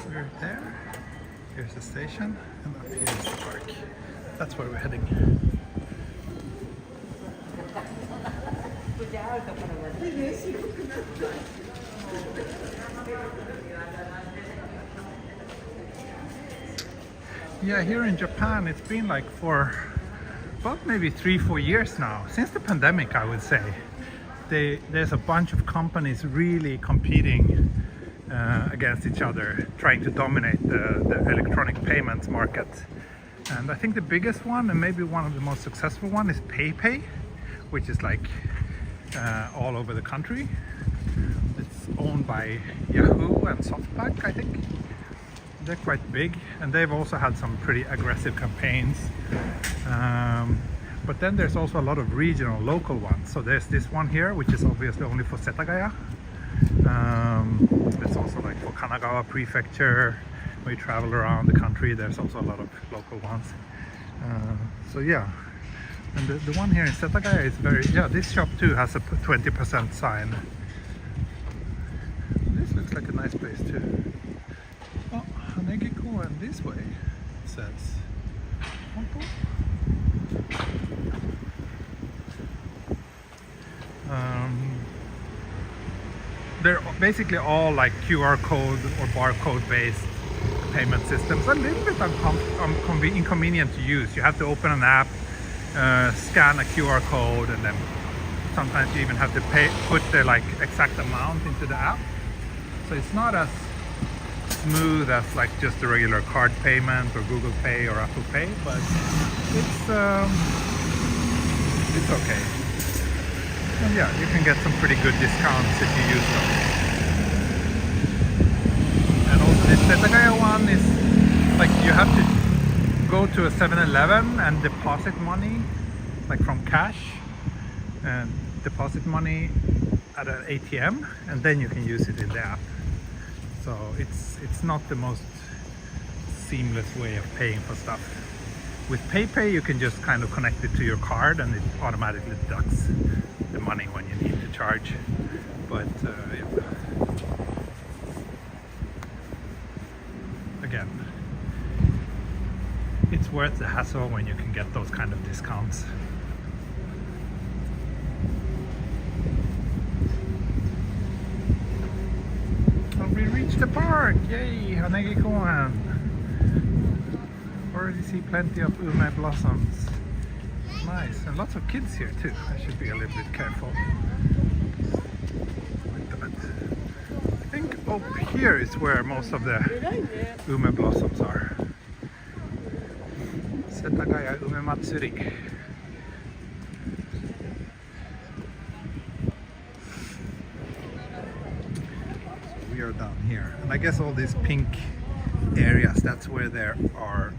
We're there. Here's the station, and up here is the park. That's where we're heading. Yeah, here in Japan, it's been like for about maybe 3-4 years now, since the pandemic, I would say. There's a bunch of companies really competing against each other, trying to dominate the electronic payments market. And I think the biggest one, and maybe one of the most successful one, is PayPay, which is like all over the country. It's owned by Yahoo and SoftBank, I think. They're quite big, and they've also had some pretty aggressive campaigns. But then there's also a lot of regional, local ones. So there's this one here, which is obviously only for Setagaya. It's also like for Kanagawa Prefecture. We travel around the country. There's also a lot of local ones. So yeah, and the one here in Setagaya is very, yeah, this shop too has a 20% sign. This looks like a nice place too. Oh, Hanegi and this way, it says. They're basically all like QR code or barcode based payment systems. A little bit inconvenient to use. You have to open an app, scan a QR code, and then sometimes you even have to put the like exact amount into the app. So it's not as smooth as like just a regular card payment or Google Pay or Apple Pay, but it's okay. And yeah, you can get some pretty good discounts if you use them. And also this Setagaya one is like you have to go to a 7-Eleven and deposit money, like from cash, and deposit money at an ATM, and then you can use it in the app. So it's not the most seamless way of paying for stuff. With PayPay you can just kind of connect it to your card and it automatically deducts the money when you need to charge. But yeah. Again, it's worth the hassle when you can get those kind of discounts. We reached the park! Yay! Hanegi. Already see plenty of ume blossoms. Nice, and lots of kids here too. I should be a little bit careful. Like that. I think up here is where most of the ume blossoms are. Setagaya Ume Matsuri. We are down here, and I guess all these pink areas, that's where there are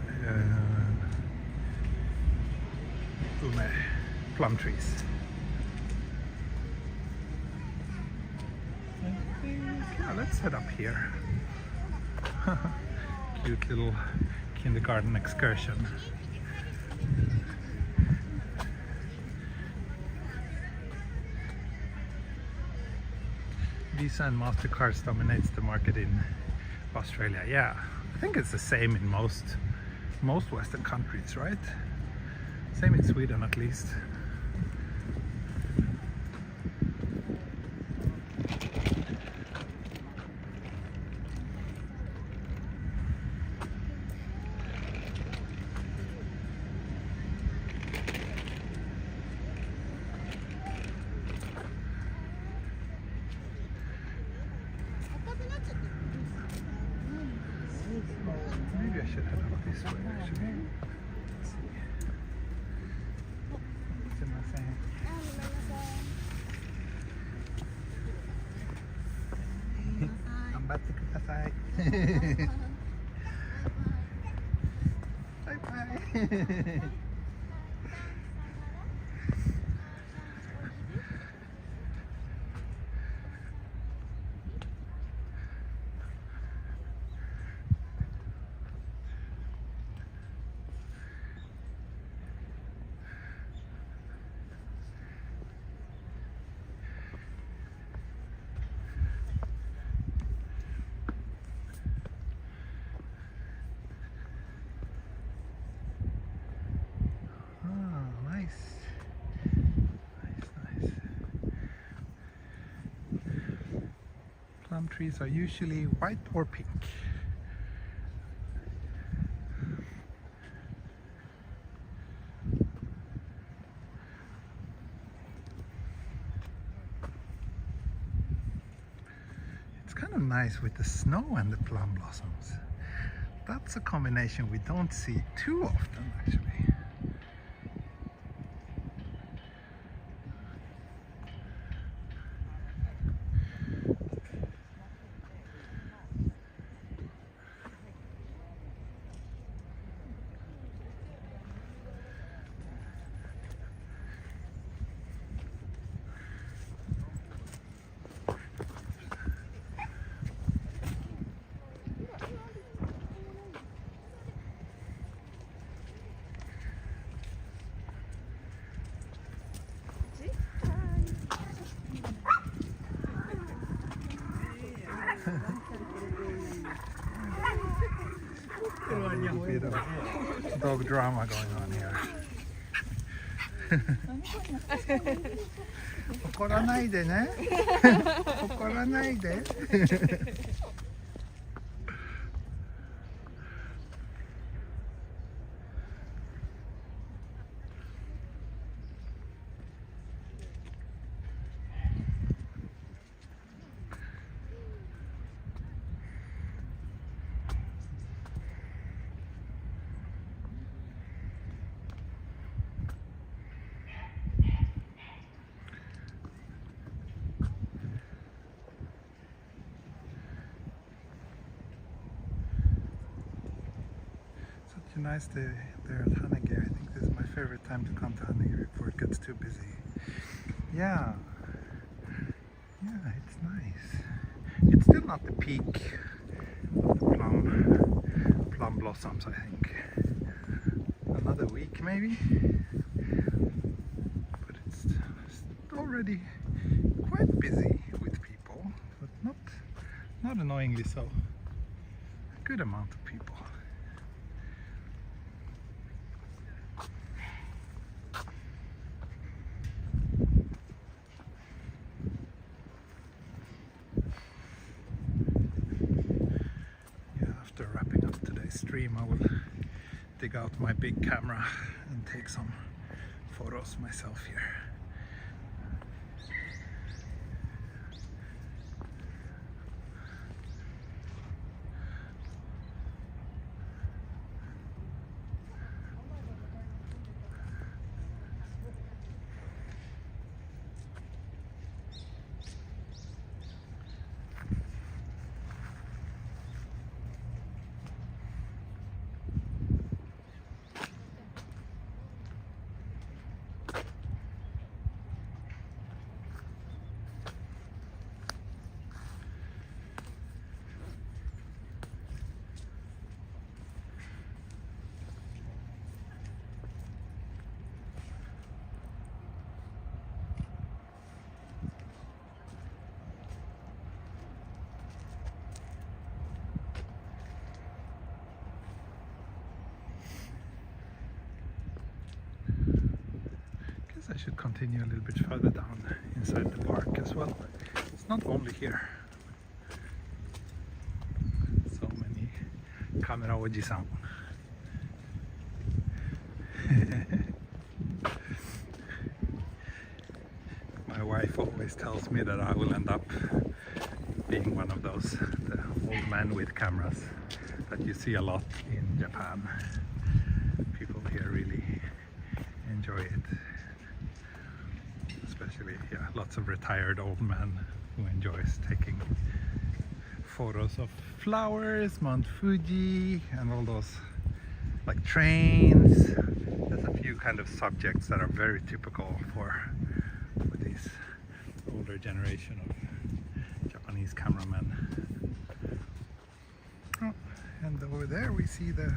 plum trees. I think, yeah, let's head up here. Cute little kindergarten excursion. Visa and MasterCards dominates the market in Australia. Yeah, I think it's the same in most Western countries, right? Same in Sweden at least. This way actually. Let's see. Gambatte kudasai. Bye bye. Plum trees are usually white or pink. It's kind of nice with the snow and the plum blossoms. That's a combination we don't see too often actually. A little bit of dog drama going on here. 怒らないでね。怒らないで。Such a nice day there at Hanegi. I think this is my favorite time to come to Hanegi before it gets too busy. Yeah, it's nice. It's still not the peak of the plum blossoms, I think. Another week maybe, but it's already quite busy with people, but not annoyingly so. A good amount of people. After wrapping up today's stream, I will dig out my big camera and take some photos myself here. I should continue a little bit further down inside the park as well. It's not only here. So many camera oji-san. My wife always tells me that I will end up being one of those, the old men with cameras. that you see a lot in Japan. People here really enjoy it. Especially, yeah, lots of retired old men who enjoys taking photos of flowers, Mount Fuji, and all those like trains. There's a few kind of subjects that are very typical for these older generation of Japanese cameramen. Oh, and over there we see the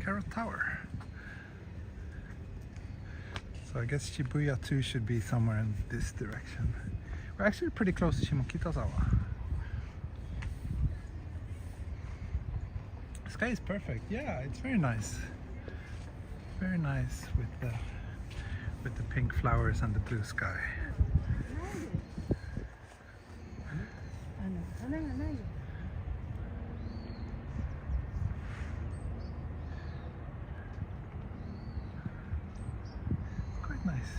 Carrot Tower. So I guess Shibuya too should be somewhere in this direction. We're actually pretty close to Shimokitazawa. The sky is perfect. Yeah, it's very nice. Very nice with the pink flowers and the blue sky. It's quite nice.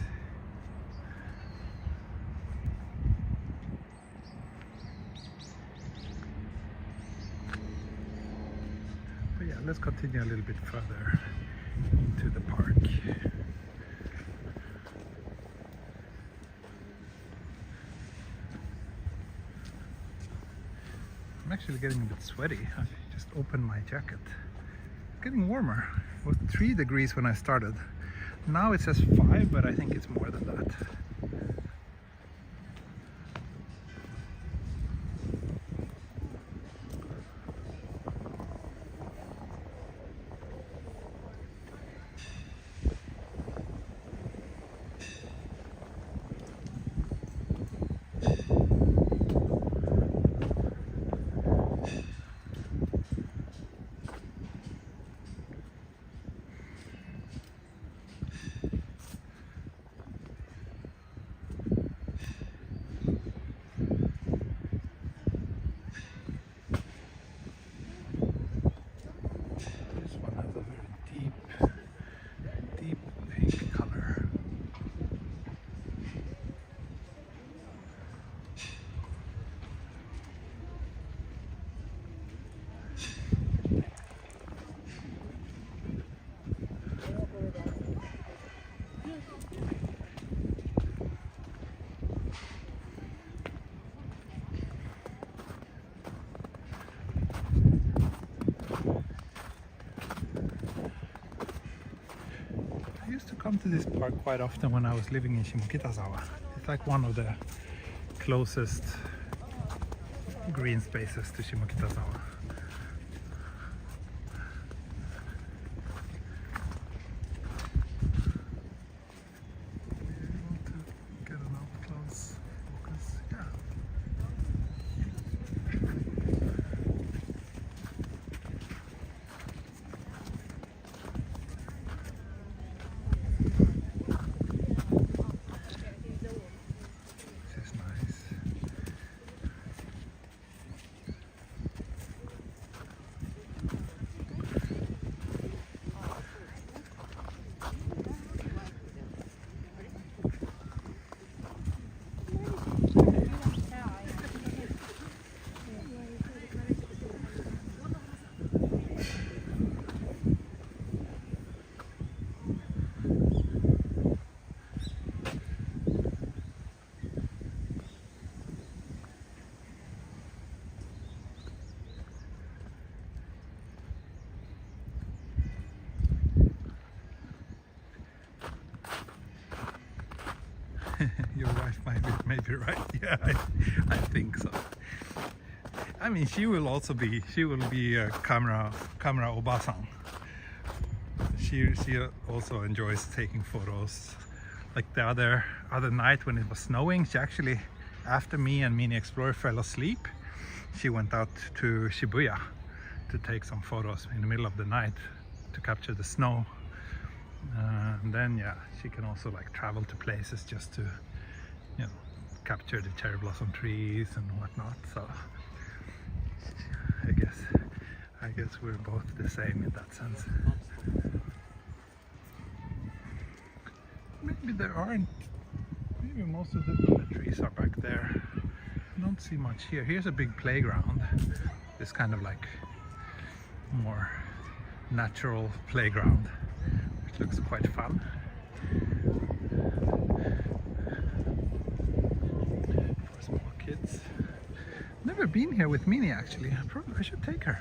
But yeah, let's continue a little bit further into the park. I'm actually getting a bit sweaty. I just opened my jacket. It's getting warmer. It was 3 degrees when I started. Now it says 5, but I think it's more than that. Come to this park quite often when I was living in Shimokitazawa. It's like one of the closest green spaces to Shimokitazawa. Your wife may be right. Yeah, I think so. I mean, she will be a camera obasan. She also enjoys taking photos. Like the other night when it was snowing, she actually, after me and Mini Explorer fell asleep, she went out to Shibuya to take some photos in the middle of the night to capture the snow. And then yeah, she can also like travel to places just to, you know, capture the cherry blossom trees and whatnot. So I guess we're both the same in that sense. Maybe most of the trees are back there. I don't see much here. Here's a big playground. This kind of like more natural playground, which looks quite fun. For small kids. Never been here with Minnie actually. I should take her.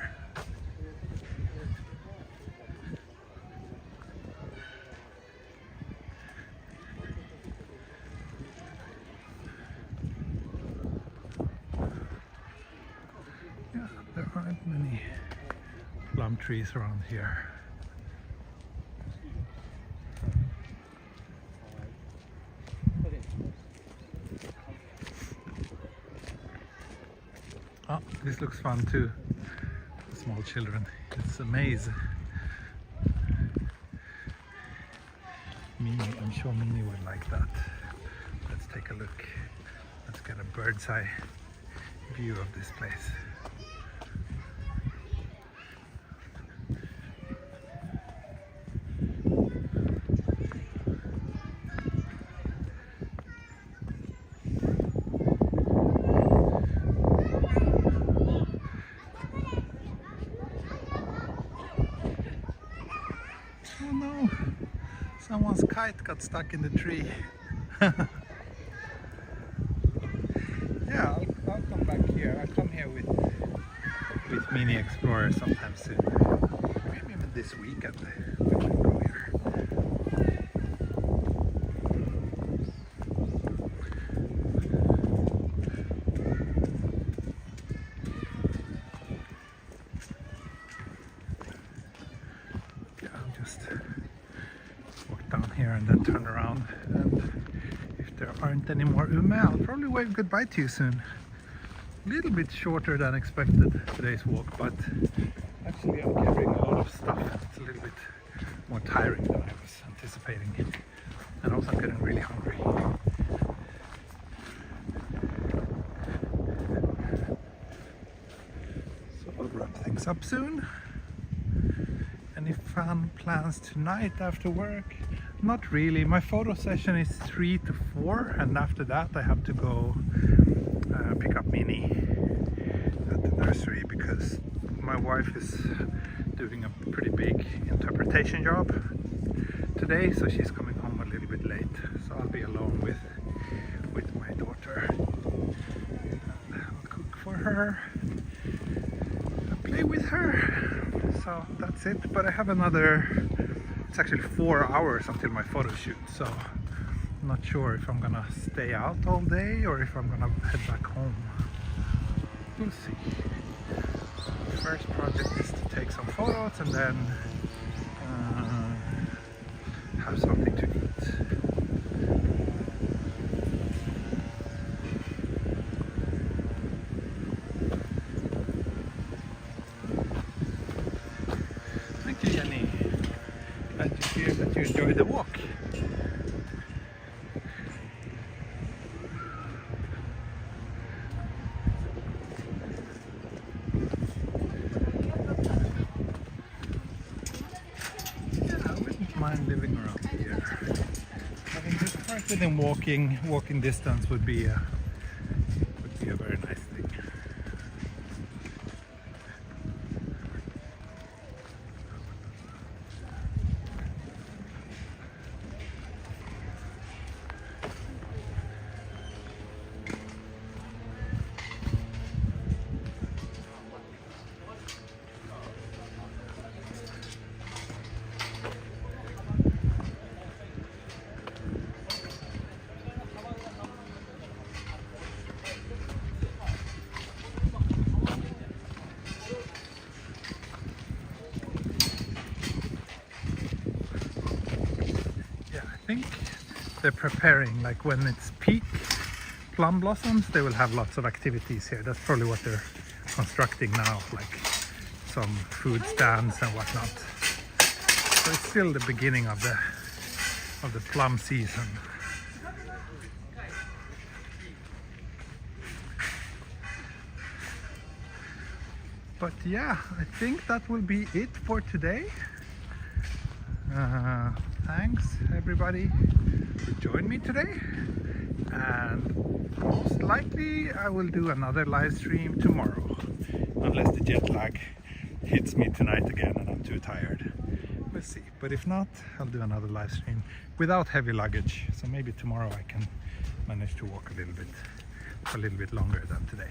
Yeah, there aren't many plum trees around here. Oh, this looks fun too. Small children. It's a maze. Minnie, I'm sure Minnie would like that. Let's take a look. Let's get a bird's eye view of this place. Oh no, someone's kite got stuck in the tree. Yeah, I'll come back here. I'll come here with Mini Explorer sometime soon. Maybe even this weekend we might go here. Just walk down here and then turn around, and if there aren't any more ume, I'll probably wave goodbye to you soon. A little bit shorter than expected today's walk, but actually I'm carrying a lot of stuff. It's a little bit more tiring than I was anticipating, and also I'm getting really hungry. So I'll wrap things up soon. Any fun plans tonight after work? Not really. My photo session is 3 to 4, and after that I have to go pick up Minnie at the nursery because my wife is doing a pretty big interpretation job today, so she's coming home a little bit late. So I'll be alone with my daughter. I'll cook for her, I'll play with her. So that's it, but I have another, it's actually 4 hours until my photo shoot, so I'm not sure if I'm gonna stay out all day or if I'm gonna head back home. We'll see. The first project is to take some photos and then have something to eat. Glad to hear that you enjoy the walk. Yeah, I wouldn't mind living around here. Having this park within walking distance would be a very nice thing. I think they're preparing, like when it's peak plum blossoms, they will have lots of activities here. That's probably what they're constructing now, like some food stands and whatnot. So it's still the beginning of the plum season. But yeah, I think that will be it for today. Thanks everybody who joined me today, and most likely I will do another live stream tomorrow, unless the jet lag hits me tonight again and I'm too tired. We'll see. But if not, I'll do another live stream without heavy luggage. So maybe tomorrow I can manage to walk a little bit longer than today.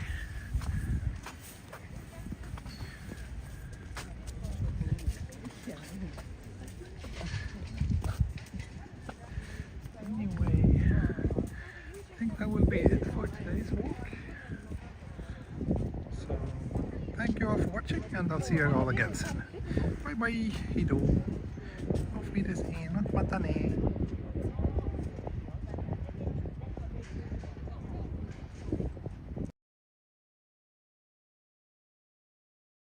Anyway, I think that will be it for today's walk. So thank you all for watching and I'll see you all again soon. Bye bye, hejdå. Auf Wiedersehen und mata ne.